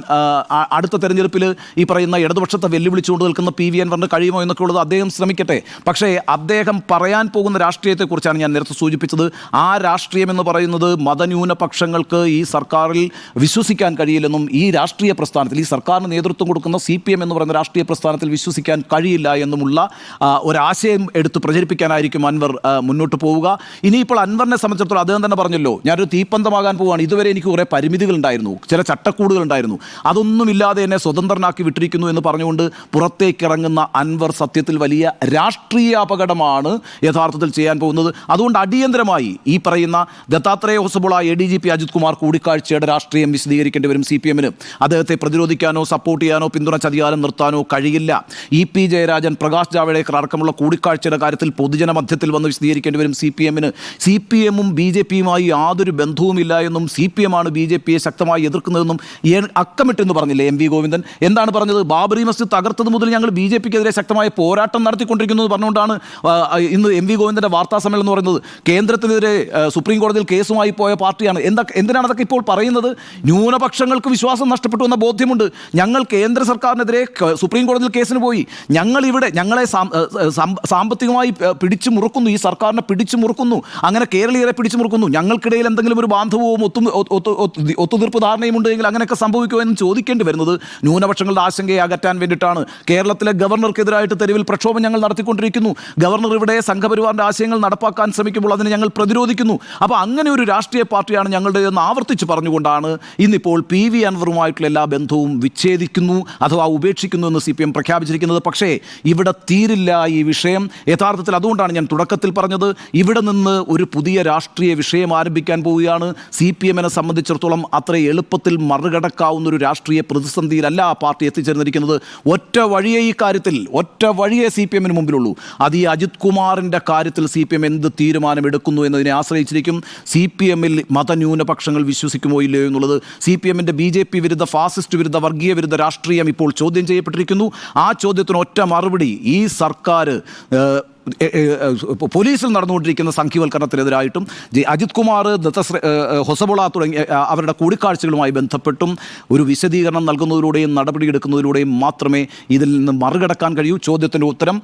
അടുത്ത തെരഞ്ഞെടുപ്പിൽ ഈ പറയുന്ന ഇടതുപക്ഷത്തെ വെല്ലുവിളിച്ചുകൊണ്ട് നിൽക്കുന്ന PV അൻവറിന് കഴിയുമോ എന്നൊക്കെ ഉള്ളത് അദ്ദേഹം ശ്രമിക്കട്ടെ. പക്ഷേ അദ്ദേഹം പറയാൻ പോകുന്ന രാഷ്ട്രീയത്തെക്കുറിച്ചാണ് ഞാൻ നേരത്തെ സൂചിപ്പിച്ചത്. ആ രാഷ്ട്രീയം എന്ന് പറയുന്നത് മതന്യൂനപക്ഷങ്ങൾക്ക് ഈ സർക്കാരിൽ വിശ്വസിക്കാൻ കഴിയില്ലെന്നും ഈ രാഷ്ട്രീയ പ്രസ്ഥാനത്തിൽ ഈ സർക്കാരിന് നേതൃത്വം കൊടുക്കുന്ന CPM എന്ന് പറയുന്ന രാഷ്ട്രീയ പ്രസ്ഥാനത്തിൽ വിശ്വസിക്കാൻ കഴിയില്ല എന്നുമുള്ള ഒരാശയം എടുത്ത് പ്രചരിപ്പിക്കാനായിരിക്കും അൻവർ മുന്നോട്ട് പോവുക. ഇനിയിപ്പോൾ അൻവറിനെ സംബന്ധിച്ചിടത്തോളം അദ്ദേഹം തന്നെ പറഞ്ഞല്ലോ, ഞാനൊരു തീപ്പന്തമാകാൻ പോവുകയാണ്, ഇതുവരെ എനിക്ക് കുറേ പരിമിതികൾ ഉണ്ടായിരുന്നു, ചില ചട്ടക്കൂടുകൾ ഉണ്ടായിരുന്നു, അതൊന്നുമില്ലാതെ എന്നെ സ്വതന്ത്രനാക്കി വിട്ടിരിക്കുന്നു എന്ന് പറഞ്ഞുകൊണ്ട് പുറത്തേക്ക് ഇറങ്ങുന്ന അൻവർ സത്യത്തിൽ വലിയ രാഷ്ട്രീയ അപകടമാണ് യഥാർത്ഥത്തിൽ ചെയ്യാൻ പോകുന്നത്. അതുകൊണ്ട് അടിയന്തരമായി ഈ പറയുന്ന ദത്താത്രേയ ഹൊസബോള ADGP അജിത് കുമാർ കൂടിക്കാഴ്ചയുടെ രാഷ്ട്രീയം വിശദീകരിക്കേണ്ടി വരും. CPM-ന് അദ്ദേഹത്തെ പ്രതിരോധിക്കാനോ സപ്പോർട്ട് ചെയ്യാനോ പിന്തുണച്ച് അധികാരം നിർത്താനോ കഴിയില്ല. EP ജയരാജൻ, പ്രകാശ് ജാവ്ദേക്കർ അടക്കമുള്ള കൂടിക്കാഴ്ചയുടെ കാര്യത്തിൽ പൊതുജന മധ്യത്തിൽ വന്ന് വിശദീകരിക്കേണ്ടി വരും CPM-ന്. CPM-ഉം BJP-യുമായി യാതൊരു ബന്ധവുമില്ല എന്നും CPM-ആണ് BJP-യെ ശക്തമായി എതിർക്കുന്നതെന്നും അക്കമിട്ടെന്ന് പറഞ്ഞില്ലേ MV ഗോവിന്ദൻ? എന്താണ് പറഞ്ഞത്? ബാബറി മസ്ജിദ് തകർത്തത് മുതൽ ഞങ്ങൾ BJP-ക്കെതിരെ ശക്തമായ പോരാട്ടം നടത്തിക്കൊണ്ടിരിക്കുന്നു എന്ന് പറഞ്ഞുകൊണ്ടാണ് ഇന്ന് MV ഗോവിന്ദൻ്റെ വാർത്താ സമ്മേളനം എന്ന് പറയുന്നത്. കേന്ദ്രത്തിനെതിരെ സുപ്രീം കോടതിയിൽ കേസുമായി പോയ പാർട്ടിയാണ്. എന്തിനാണ് അതൊക്കെ ഇപ്പോൾ പറയുന്നത്? ന്യൂനപക്ഷങ്ങൾക്ക് വിശ്വാസം നഷ്ടപ്പെട്ടു എന്ന ബോധ്യമുണ്ട്. ഞങ്ങൾ കേന്ദ്ര സർക്കാരിനെതിരെ സുപ്രീം കോടതിയിൽ കേസിന് പോയി. ഞങ്ങളെ സാമ്പത്തികമായി പിടിച്ചു മുറുക്കുന്നു, ഈ സർക്കാരിനെ പിടിച്ചു മുറുക്കുന്നു, അങ്ങനെ കേരളീയരെ പിടിച്ചു മുറുക്കുന്നു. ഞങ്ങൾക്കിടയിൽ എന്തെങ്കിലും ഒരു ബാന്ധവവും ഒത്തുതീർപ്പ് ധാരണയും ഉണ്ടെങ്കിൽ അങ്ങനെയൊക്കെ സംഭവിക്കുമോ എന്ന് ചോദിക്കേണ്ടി വരുന്നത് ന്യൂനപക്ഷങ്ങളുടെ ആശങ്കയെ അകറ്റാൻ വേണ്ടിയിട്ടാണ്. കേരളത്തിലെ ഗവർണർക്കെതിരായിട്ട് തെരുവിൽ പ്രക്ഷോഭം ഞങ്ങൾ നടത്തിക്കൊണ്ടിരിക്കുന്നു. ഗവർണർ ഇവിടെ സംഘപരിവാറിൻ്റെ ആശയങ്ങൾ നടപ്പാക്കാൻ ശ്രമിക്കുമ്പോൾ അതിനെ ഞങ്ങൾ പ്രതിരോധിക്കുന്നു. അപ്പോൾ അങ്ങനെ ഒരു രാഷ്ട്രീയ പാർട്ടിയാണ് ഞങ്ങളുടേതെന്ന് ആവർത്തിച്ച് പറഞ്ഞുകൊണ്ടാണ് ഇന്നിപ്പോൾ PV അൻവറുമായിട്ടുള്ള എല്ലാ ബന്ധവും വിച്ഛേദിക്കുന്നു അഥവാ ഉപേക്ഷിക്കുന്നു എന്ന് CPM പ്രഖ്യാപിച്ചിരിക്കുന്നത്. പക്ഷേ ഇവിടെ തീരില്ല ഈ വിഷയം. യഥാർത്ഥത്തിൽ അതുകൊണ്ടാണ് ഞാൻ തുടക്കത്തിൽ പറഞ്ഞത്, ഇവിടെ നിന്ന് ഒരു പുതിയ രാഷ്ട്രീയ വിഷയം ആരംഭിക്കാൻ പോവുകയാണ്. CPM-നെ സംബന്ധിച്ചിടത്തോളം അത്ര എളുപ്പത്തിൽ മറികടക്കാവുന്ന ഒരു രാഷ്ട്രീയ പ്രതിസന്ധിയിലല്ല ആ പാർട്ടി എത്തിച്ചേർന്നിരിക്കുന്നത്. ഒറ്റ വഴിയേ ഈ കാര്യത്തിൽ, ഒറ്റ വഴിയേ CPM-ന് മുമ്പിലുള്ളൂ. അത് ഈ അജിത് കുമാറിൻ്റെ കാര്യത്തിൽ CPM എന്ത് തീരുമാനമെടുക്കുന്നു എന്നതിനെ ആശ്രയിച്ചിരിക്കും. CPM-ൽ മതന്യൂനപക്ഷങ്ങൾ വിശ്വസിക്കുമോ ഇല്ലയോ എന്നുള്ളത്. CPM-ൻ്റെ BJP വിരുദ്ധ, ഫാസിസ്റ്റ് വിരുദ്ധ, വർഗീയ വിരുദ്ധ രാഷ്ട്രീയം ഇപ്പോൾ ചോദ്യം ചെയ്യപ്പെട്ടിരിക്കുന്നു. ആ ചോദ്യത്തിന് ഒറ്റ മറുപടി ഈ സർക്കാർ പോലീസിൽ നടന്നുകൊണ്ടിരിക്കുന്ന സംഘീവൽക്കരണത്തിനെതിരായിട്ടും അജിത് കുമാർ, ഹൊസബോള തുടങ്ങിയ അവരുടെ കൂടിക്കാഴ്ചകളുമായി ബന്ധപ്പെട്ടും ഒരു വിശദീകരണം നൽകുന്നതിലൂടെയും നടപടിയെടുക്കുന്നതിലൂടെയും മാത്രമേ ഇതിൽ നിന്ന് മറികടക്കാൻ കഴിയൂ. ചോദ്യത്തിൻ്റെ ഉത്തരം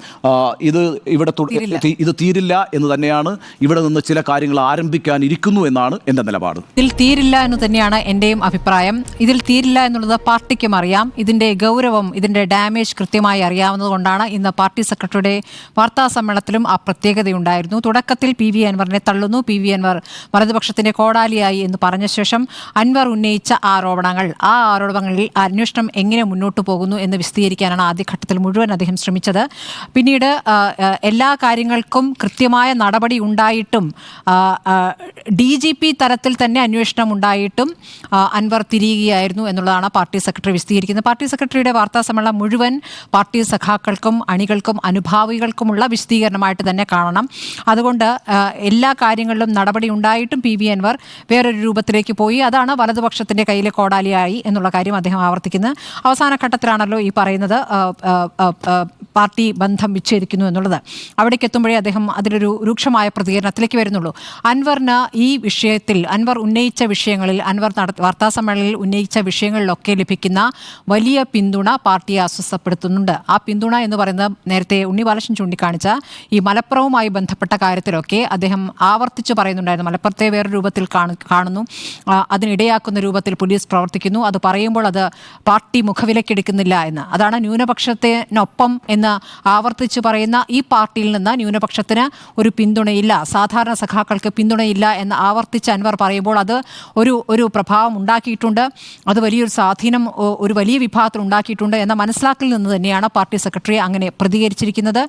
ഇത് തീരില്ല എന്ന് തന്നെയാണ്. ഇവിടെ നിന്ന് ചില കാര്യങ്ങൾ ആരംഭിക്കാനിരിക്കുന്നു എന്നാണ് എൻ്റെ നിലപാട്. ഇതിൽ തീരില്ല എന്ന് തന്നെയാണ് എൻ്റെയും അഭിപ്രായം. ഇതിൽ തീരില്ല എന്നുള്ളത് പാർട്ടിക്കും അറിയാം. ഇതിൻ്റെ ഗൗരവം, ഇതിൻ്റെ ഡാമേജ് കൃത്യമായി അറിയാവുന്നതുകൊണ്ടാണ് ഇന്ന് പാർട്ടി സെക്രട്ടറിയുടെ വാർത്താ സമ്മേളനത്തിലും ആ പ്രത്യേകതയുണ്ടായിരുന്നു. തുടക്കത്തിൽ PV അൻവറിനെ തള്ളുന്നു, PV അൻവർ വലതുപക്ഷത്തിന്റെ കോടാലിയായി എന്ന് പറഞ്ഞ ശേഷം അൻവർ ഉന്നയിച്ച ആരോപണങ്ങളിൽ അന്വേഷണം എങ്ങനെ മുന്നോട്ട് പോകുന്നു എന്ന് വിശദീകരിക്കാനാണ് ആദ്യഘട്ടത്തിൽ മുഴുവൻ അദ്ദേഹം ശ്രമിച്ചത്. പിന്നീട് എല്ലാ കാര്യങ്ങൾക്കും കൃത്യമായ നടപടി ഉണ്ടായിട്ടും DGP തലത്തിൽ തന്നെ അന്വേഷണം ഉണ്ടായിട്ടും അൻവർ തിരിയുകയായിരുന്നു എന്നുള്ളതാണ് പാർട്ടി സെക്രട്ടറി വിശദീകരിക്കുന്നത്. പാർട്ടി സെക്രട്ടറിയുടെ വാർത്താ സമ്മേളനം മുഴുവൻ പാർട്ടി സഖാക്കൾക്കും അണികൾക്കും അനുഭാവികൾക്കുമുള്ള വിശദീകരണമായിട്ട് തന്നെ കാണണം. അതുകൊണ്ട് എല്ലാ കാര്യങ്ങളിലും നടപടി ഉണ്ടായിട്ടും PV അൻവർ വേറൊരു രൂപത്തിലേക്ക് പോയി. അതാണ് വലതുപക്ഷത്തിൻ്റെ കയ്യിലെ കോടാലിയായി എന്നുള്ള കാര്യം അദ്ദേഹം ആവർത്തിക്കുന്നത്. അവസാന ഘട്ടത്തിലാണല്ലോ ഈ പറയുന്നത് പാർട്ടി ബന്ധം വിച്ഛേദിക്കുന്നു എന്നുള്ളത്. അവിടേക്ക് എത്തുമ്പോഴേ അദ്ദേഹം അതിലൊരു രൂക്ഷമായ പ്രതികരണത്തിലേക്ക് വരുന്നുള്ളൂ. അൻവറിന് ഈ വിഷയത്തിൽ, അൻവർ ഉന്നയിച്ച വിഷയങ്ങളിൽ, അൻവർ വാർത്താ സമ്മേളനത്തിൽ ഉന്നയിച്ച വിഷയങ്ങളിലൊക്കെ ലഭിക്കുന്ന വലിയ പിന്തുണ പാർട്ടിയെ അസ്വസ്ഥപ്പെടുത്തുന്നുണ്ട്. ആ പിന്തുണ എന്ന് പറയുന്നത് നേരത്തെ ഉണ്ണി ബാലകൃഷ്ണൻ ചൂണ്ടിക്കാണിച്ച ഈ മലപ്പുറവുമായി ബന്ധപ്പെട്ട കാര്യത്തിലൊക്കെ അദ്ദേഹം ആവർത്തിച്ച് പറയുന്നുണ്ടായിരുന്നു. മലപ്പുറത്തെ വേറെ രൂപത്തിൽ കാണുന്നു, അതിനിടയാക്കുന്ന രൂപത്തിൽ പോലീസ് പ്രവർത്തിക്കുന്നു, അത് പറയുമ്പോൾ അത് പാർട്ടി മുഖവിലക്കെടുക്കുന്നില്ല എന്ന്. അതാണ് ന്യൂനപക്ഷത്തിനൊപ്പം എന്ന് ആവർത്തിച്ച് പറയുന്ന ഈ പാർട്ടിയിൽ നിന്ന് ന്യൂനപക്ഷത്തിന് ഒരു പിന്തുണയില്ല, സാധാരണ സഖാക്കൾക്ക് പിന്തുണയില്ല എന്ന് ആവർത്തിച്ച് അൻവർ പറയുമ്പോൾ അത് ഒരു പ്രഭാവം ഉണ്ടാക്കിയിട്ടുണ്ട്. അത് വലിയൊരു സ്വാധീനം ഒരു വലിയ വിഭാഗത്തിൽ ഉണ്ടാക്കിയിട്ടുണ്ട് എന്ന മനസ്സിലാക്കലിൽ നിന്ന് തന്നെയാണ് പാർട്ടി സെക്രട്ടറി അങ്ങനെ പ്രതികരിച്ചിരിക്കുന്നത്.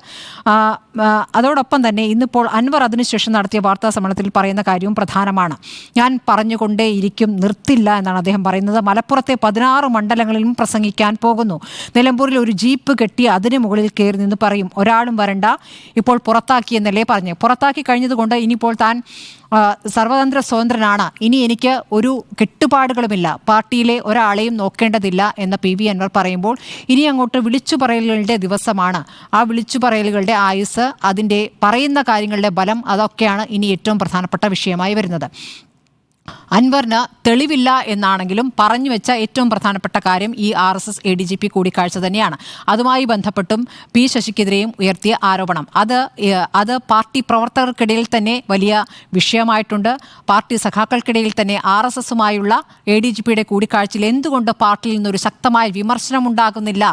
അതോടൊപ്പം തന്നെ ഇന്നിപ്പോൾ അൻവർ അതിനുശേഷം നടത്തിയ വാർത്താ സമ്മേളനത്തിൽ പറയുന്ന കാര്യവും പ്രധാനമാണ്. ഞാൻ പറഞ്ഞുകൊണ്ടേയിരിക്കും, നിർത്തില്ല എന്നാണ് അദ്ദേഹം പറയുന്നത്. മലപ്പുറത്തെ 16 മണ്ഡലങ്ങളിലും പ്രസംഗിക്കാൻ പോകുന്നു. നിലമ്പൂരിൽ ഒരു ജീപ്പ് കെട്ടി അതിന് മുകളിൽ കയറി നിന്ന് പറയും ഒരാളും വരണ്ട, ഇപ്പോൾ പുറത്താക്കിയെന്നല്ലേ പറഞ്ഞു. പുറത്താക്കി കഴിഞ്ഞതുകൊണ്ട് ഇനിയിപ്പോൾ താൻ സർവതന്ത്ര സ്വതന്ത്രനാണ്, ഇനി എനിക്ക് ഒരു കെട്ടുപാടുകളുമില്ല, പാർട്ടിയിലെ ഒരാളെയും നോക്കേണ്ടതില്ല എന്ന് PV അൻവർ പറയുമ്പോൾ ഇനി അങ്ങോട്ട് വിളിച്ചു പറയലുകളുടെ ദിവസമാണ്. ആ വിളിച്ചു പറയലുകളുടെ ആയുസ്, അതിൻ്റെ പറയുന്ന കാര്യങ്ങളുടെ ബലം, അതൊക്കെയാണ് ഇനി ഏറ്റവും പ്രധാനപ്പെട്ട വിഷയമായി വരുന്നത്. അൻവറിന് തെളിവില്ല എന്നാണെങ്കിലും പറഞ്ഞു വെച്ച ഏറ്റവും പ്രധാനപ്പെട്ട കാര്യം ഈ RSS ADGP കൂടിക്കാഴ്ച തന്നെയാണ്. അതുമായി ബന്ധപ്പെട്ടും P ശശിക്കെതിരെയും ഉയർത്തിയ ആരോപണം അത് പാർട്ടി പ്രവർത്തകർക്കിടയിൽ തന്നെ വലിയ വിഷയമായിട്ടുണ്ട്. പാർട്ടി സഖാക്കൾക്കിടയിൽ തന്നെ RSSുമായുള്ള ADGPയുടെ കൂടിക്കാഴ്ചയിൽ എന്തുകൊണ്ട് പാർട്ടിയിൽ നിന്നൊരു ശക്തമായ വിമർശനം ഉണ്ടാകുന്നില്ല,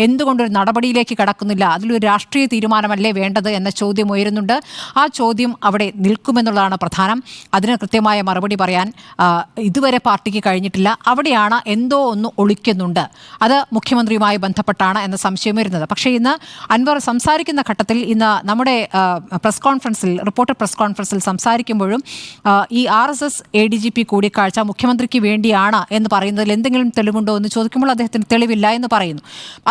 എന്തുകൊണ്ടൊരു നടപടിയിലേക്ക് കടക്കുന്നില്ല, അതിലൊരു രാഷ്ട്രീയ തീരുമാനമല്ലേ വേണ്ടത് എന്ന ചോദ്യം ഉയരുന്നുണ്ട്. ആ ചോദ്യം അവിടെ നിൽക്കുമെന്നുള്ളതാണ് പ്രധാനം. അതിന് കൃത്യമായ മറുപടി പറയാൻ ഇതുവരെ പാർട്ടിക്ക് കഴിഞ്ഞിട്ടില്ല. അവിടെയാണ് എന്തോ ഒന്ന് ഒളിക്കുന്നുണ്ട്. അത് മുഖ്യമന്ത്രിയുമായി ബന്ധപ്പെട്ടാണ് എന്ന സംശയം വരുന്നത്. പക്ഷേ ഇന്ന് അൻവർ സംസാരിക്കുന്ന ഘട്ടത്തിൽ, ഇന്ന് നമ്മുടെ പ്രസ് കോൺഫറൻസിൽ, റിപ്പോർട്ടർ പ്രസ് കോൺഫറൻസിൽ സംസാരിക്കുമ്പോഴും ഈ RSS ADGP കൂടിക്കാഴ്ച മുഖ്യമന്ത്രിക്ക് വേണ്ടിയാണ് എന്ന് പറയുന്നതിൽ എന്തെങ്കിലും തെളിവുണ്ടോ എന്ന് ചോദിക്കുമ്പോൾ അദ്ദേഹത്തിന് തെളിവില്ല എന്ന് പറയുന്നു.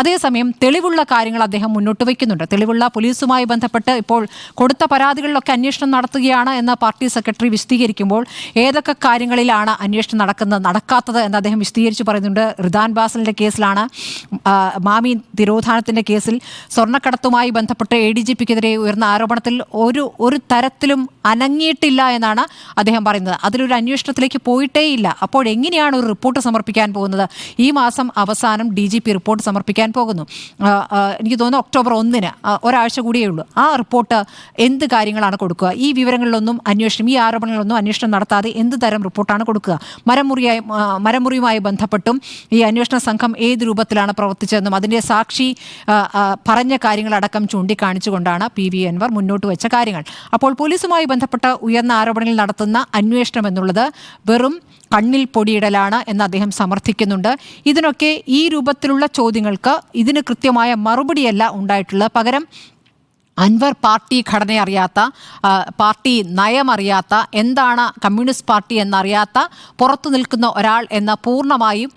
അതേസമയം തെളിവുള്ള കാര്യങ്ങൾ അദ്ദേഹം മുന്നോട്ട് വയ്ക്കുന്നുണ്ട്. തെളിവുള്ള പോലീസുമായി ബന്ധപ്പെട്ട് ഇപ്പോൾ കൊടുത്ത പരാതികളിലൊക്കെ അന്വേഷണം നടത്തുകയാണ് എന്ന് പാർട്ടി സെക്രട്ടറി വിശദീകരിക്കുമ്പോൾ ഏതൊക്കെ കാര്യങ്ങളിലാണ് അന്വേഷണം നടക്കാത്തത് എന്ന് അദ്ദേഹം വിശദീകരിച്ച് പറയുന്നുണ്ട്. റിദാൻ ബാസലിൻ്റെ കേസിലാണ്, മാമി തിരോധാനത്തിൻ്റെ കേസിൽ, സ്വർണ്ണക്കടത്തുമായി ബന്ധപ്പെട്ട് ADGPക്കെതിരെ ഉയർന്ന ആരോപണത്തിൽ ഒരു തരത്തിലും അനങ്ങിയിട്ടില്ല എന്നാണ് അദ്ദേഹം പറയുന്നത്. അതിലൊരു അന്വേഷണത്തിലേക്ക് പോയിട്ടേയില്ല. അപ്പോൾ എങ്ങനെയാണ് ഒരു റിപ്പോർട്ട് സമർപ്പിക്കാൻ പോകുന്നത്? ഈ മാസം അവസാനം DGP റിപ്പോർട്ട് സമർപ്പിക്കാൻ പോകുന്നു. എനിക്ക് തോന്നുന്നു ഒക്ടോബർ 1 ഒരാഴ്ച കൂടിയേ ഉള്ളൂ. ആ റിപ്പോർട്ട് എന്ത് കാര്യങ്ങളാണ് കൊടുക്കുക? ഈ വിവരങ്ങളിലൊന്നും ഈ ആരോപണങ്ങളൊന്നും അന്വേഷണം നടത്താതെ എന്ത് തരം റിപ്പോർട്ടാണ് കൊടുക്കുക? മരമുറിയുമായി ബന്ധപ്പെട്ടും ഈ അന്വേഷണ സംഘം ഏത് രൂപത്തിലാണ് പ്രവർത്തിച്ചതെന്നും അതിൻ്റെ സാക്ഷി പറഞ്ഞ കാര്യങ്ങളടക്കം ചൂണ്ടിക്കാണിച്ചുകൊണ്ടാണ് PV അൻവർ മുന്നോട്ട് വെച്ച കാര്യങ്ങൾ. അപ്പോൾ പോലീസുമായി ബന്ധപ്പെട്ട ഉയർന്ന ആരോപണങ്ങൾ നടത്തുന്ന അന്വേഷണം എന്നുള്ളത് വെറും കണ്ണിൽ പൊടിയിടലാണ് എന്ന് അദ്ദേഹം സമർത്ഥിക്കുന്നുണ്ട്. ഇതിനൊക്കെ ഈ രൂപത്തിലുള്ള ചോദ്യങ്ങൾക്ക് ഇതിന് കൃത്യമായ മറുപടിയല്ല ഉണ്ടായിട്ടുള്ളത്. പകരം അൻവർ പാർട്ടി ഘടന അറിയാത്ത, പാർട്ടി നയമറിയാത്ത, എന്താണ് കമ്മ്യൂണിസ്റ്റ് പാർട്ടി എന്നറിയാത്ത പുറത്തു നിൽക്കുന്ന ഒരാൾ എന്ന പൂർണ്ണമായും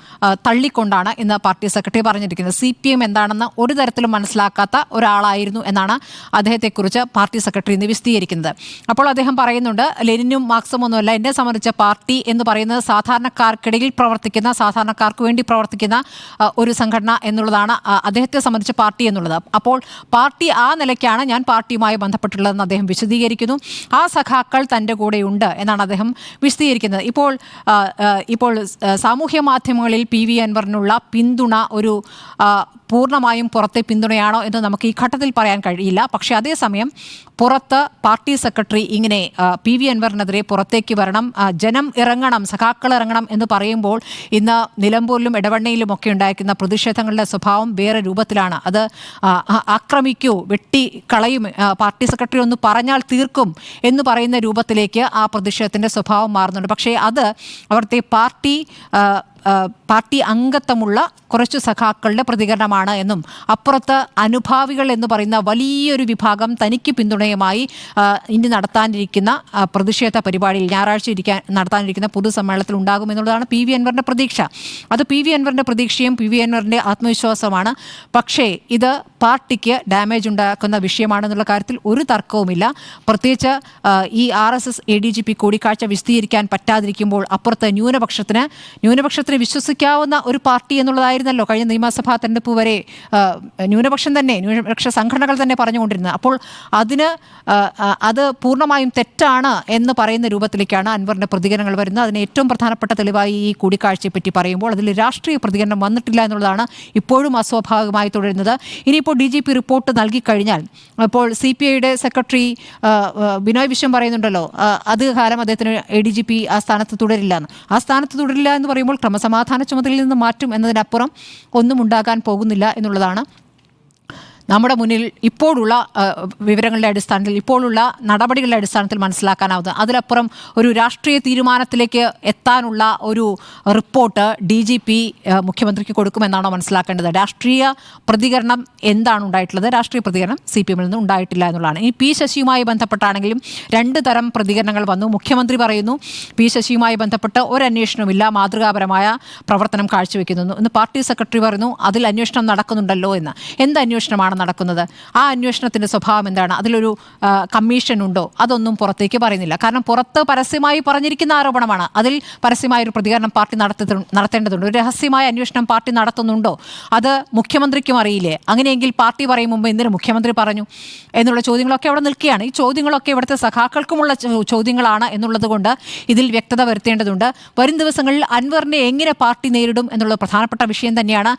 തള്ളിക്കൊണ്ടാണ് ഇന്ന് പാർട്ടി സെക്രട്ടറി പറഞ്ഞിരിക്കുന്നത്. CPM എന്താണെന്ന് ഒരു തരത്തിലും മനസ്സിലാക്കാത്ത ഒരാളായിരുന്നു എന്നാണ് അദ്ദേഹത്തെക്കുറിച്ച് പാർട്ടി സെക്രട്ടറി ഇന്ന് വിശദീകരിക്കുന്നത്. അപ്പോൾ അദ്ദേഹം പറയുന്നുണ്ട്, ലെനിനും മാർക്സും ഒന്നുമല്ല എന്നെ സംബന്ധിച്ച പാർട്ടി എന്ന് പറയുന്നത് സാധാരണക്കാർക്കിടയിൽ പ്രവർത്തിക്കുന്ന, സാധാരണക്കാർക്ക് വേണ്ടി പ്രവർത്തിക്കുന്ന ഒരു സംഘടന എന്നുള്ളതാണ് അദ്ദേഹത്തെ സംബന്ധിച്ച പാർട്ടി എന്നുള്ളത്. അപ്പോൾ പാർട്ടി ആ നിലയ്ക്കാണ് ഞാൻ പാർട്ടിയുമായി ബന്ധപ്പെട്ടുള്ളതെന്ന് അദ്ദേഹം വിശദീകരിക്കുന്നു. ആ സഖാക്കൾ തൻ്റെ കൂടെയുണ്ട് എന്നാണ് അദ്ദേഹം വിശദീകരിക്കുന്നത്. ഇപ്പോൾ സാമൂഹ്യ മാധ്യമങ്ങളിൽ PV അൻവറിനുള്ള പിന്തുണ ഒരു പൂർണ്ണമായും പുറത്തെ പിന്തുണയാണോ എന്ന് നമുക്ക് ഈ ഘട്ടത്തിൽ പറയാൻ കഴിയില്ല. പക്ഷേ അതേസമയം പുറത്ത് പാർട്ടി സെക്രട്ടറി ഇങ്ങനെ PV അൻവറിനെതിരെ പുറത്തേക്ക് വരണം, ജനം ഇറങ്ങണം, സഖാക്കൾ ഇറങ്ങണം എന്ന് പറയുമ്പോൾ ഇന്ന് നിലമ്പൂരിലും ഇടവണ്ണയിലും ഒക്കെ ഉണ്ടായിരിക്കുന്ന പ്രതിഷേധങ്ങളുടെ സ്വഭാവം വേറെ രൂപത്തിലാണ്. അത് ആക്രമിക്കൂ, വെട്ടിക്കളയും, പാർട്ടി സെക്രട്ടറി ഒന്ന് പറഞ്ഞാൽ തീർക്കും എന്ന് പറയുന്ന രൂപത്തിലേക്ക് ആ പ്രതിഷേധത്തിൻ്റെ സ്വഭാവം മാറുന്നുണ്ട്. പക്ഷേ അത് അവിടുത്തെ പാർട്ടി അംഗത്വമുള്ള കുറച്ചു സഖാക്കളുടെ പ്രതികരണമാണ് എന്നും അപ്പുറത്ത് അനുഭാവികൾ എന്ന് പറയുന്ന വലിയൊരു വിഭാഗം തനിക്ക് പിന്തുണയുമായി ഇനി നടത്താനിരിക്കുന്ന പ്രതിഷേധ പരിപാടിയിൽ ഞായറാഴ്ച നടത്താനിരിക്കുന്ന പൊതുസമ്മേളനത്തിൽ ഉണ്ടാകുമെന്നുള്ളതാണ് PV അൻവറിൻ്റെ പ്രതീക്ഷ. അത് PV അൻവറിൻ്റെ പ്രതീക്ഷയും PV അൻവറിൻ്റെ ആത്മവിശ്വാസമാണ്. പക്ഷേ ഇത് പാർട്ടിക്ക് ഡാമേജ് ഉണ്ടാക്കുന്ന വിഷയമാണെന്നുള്ള കാര്യത്തിൽ ഒരു തർക്കവുമില്ല. പ്രത്യേകിച്ച് ഈ RSS ADGP കൂടിക്കാഴ്ച വിശദീകരിക്കാൻ പറ്റാതിരിക്കുമ്പോൾ അപ്പുറത്ത് ന്യൂനപക്ഷത്തിന് വിശ്വസിക്കാവുന്ന ഒരു പാർട്ടി എന്നുള്ളതായിരുന്നല്ലോ കഴിഞ്ഞ നിയമസഭാ തെരഞ്ഞെടുപ്പ് വരെ ന്യൂനപക്ഷ സംഘടനകൾ തന്നെ പറഞ്ഞുകൊണ്ടിരുന്നത്. അപ്പോൾ അത് പൂർണ്ണമായും തെറ്റാണ് എന്ന് പറയുന്ന രൂപത്തിലേക്കാണ് അൻവറിൻ്റെ പ്രതികരണങ്ങൾ വരുന്നത്. അതിന് ഏറ്റവും പ്രധാനപ്പെട്ട തെളിവായി ഈ കൂടിക്കാഴ്ചയെ പറ്റി പറയുമ്പോൾ അതിൽ രാഷ്ട്രീയ പ്രതികരണം വന്നിട്ടില്ല എന്നുള്ളതാണ് ഇപ്പോഴും അസ്വാഭാവികമായി തുടരുന്നത്. ഇനിയിപ്പോൾ DGP റിപ്പോർട്ട് നൽകിക്കഴിഞ്ഞാൽ ഇപ്പോൾ CPIയുടെ സെക്രട്ടറി ബിനോയ് വിശ്വം പറയുന്നുണ്ടല്ലോ, അധികകാലം അദ്ദേഹത്തിന് ADGP ആ സ്ഥാനത്ത് തുടരില്ല എന്ന് പറയുമ്പോൾ ക്രമസമാധാന ചുമതലയിൽ നിന്ന് മാറ്റും എന്നതിനപ്പുറം ഒന്നും ഉണ്ടാകാൻ പോകുന്നില്ല എന്നുള്ളതാണ് നമ്മുടെ മുന്നിൽ ഇപ്പോഴുള്ള വിവരങ്ങളുടെ അടിസ്ഥാനത്തിൽ, ഇപ്പോഴുള്ള നടപടികളുടെ അടിസ്ഥാനത്തിൽ മനസ്സിലാക്കാനാവുന്നത്. അതിലപ്പുറം ഒരു രാഷ്ട്രീയ തീരുമാനത്തിലേക്ക് എത്താനുള്ള ഒരു റിപ്പോർട്ട് DGP മുഖ്യമന്ത്രിക്ക് കൊടുക്കുമെന്നാണോ മനസ്സിലാക്കേണ്ടത്? രാഷ്ട്രീയ പ്രതികരണം എന്താണ് ഉണ്ടായിട്ടുള്ളത്? രാഷ്ട്രീയ പ്രതികരണം CPMൽ നിന്ന് ഉണ്ടായിട്ടില്ല എന്നുള്ളതാണ്. ഈ P ശശിയുമായി ബന്ധപ്പെട്ടാണെങ്കിലും 2 തരം പ്രതികരണങ്ങൾ വന്നു. മുഖ്യമന്ത്രി പറയുന്നു P ശശിയുമായി ബന്ധപ്പെട്ട് ഒരു അന്വേഷണവുമില്ല, മാതൃകാപരമായ പ്രവർത്തനം കാഴ്ചവെക്കുന്നു എന്ന്. പാർട്ടി സെക്രട്ടറി പറയുന്നു അതിൽ അന്വേഷണം നടക്കുന്നുണ്ടല്ലോ എന്ന്. എന്ത് അന്വേഷണമാണ് നടക്കുന്നത്? ആ അന്വേഷണത്തിൻ്റെ സ്വഭാവം എന്താണ്? അതിലൊരു കമ്മീഷൻ ഉണ്ടോ? അതൊന്നും പുറത്തേക്ക് പറയുന്നില്ല. കാരണം പുറത്ത് പരസ്യമായി പറഞ്ഞിരിക്കുന്ന ആരോപണമാണ്. അതിൽ പരസ്യമായൊരു പ്രതികരണം പാർട്ടി നടത്തേണ്ടതുണ്ട്. ഒരു രഹസ്യമായ അന്വേഷണം പാർട്ടി നടത്തുന്നുണ്ടോ? അത് മുഖ്യമന്ത്രിക്കും അറിയില്ലേ? അങ്ങനെയെങ്കിൽ പാർട്ടി പറയും മുമ്പ് എന്തിന് മുഖ്യമന്ത്രി പറഞ്ഞു എന്നുള്ള ചോദ്യങ്ങളൊക്കെ അവിടെ നിൽക്കുകയാണ്. ഈ ചോദ്യങ്ങളൊക്കെ ഇവിടുത്തെ സഖാക്കൾക്കുമുള്ള ചോദ്യങ്ങളാണ് എന്നുള്ളത് കൊണ്ട് ഇതിൽ വ്യക്തത വരുത്തേണ്ടതുണ്ട്. വരും ദിവസങ്ങളിൽ അൻവറിനെ എങ്ങനെ പാർട്ടി നേരിടും എന്നുള്ള പ്രധാനപ്പെട്ട വിഷയം തന്നെയാണ്.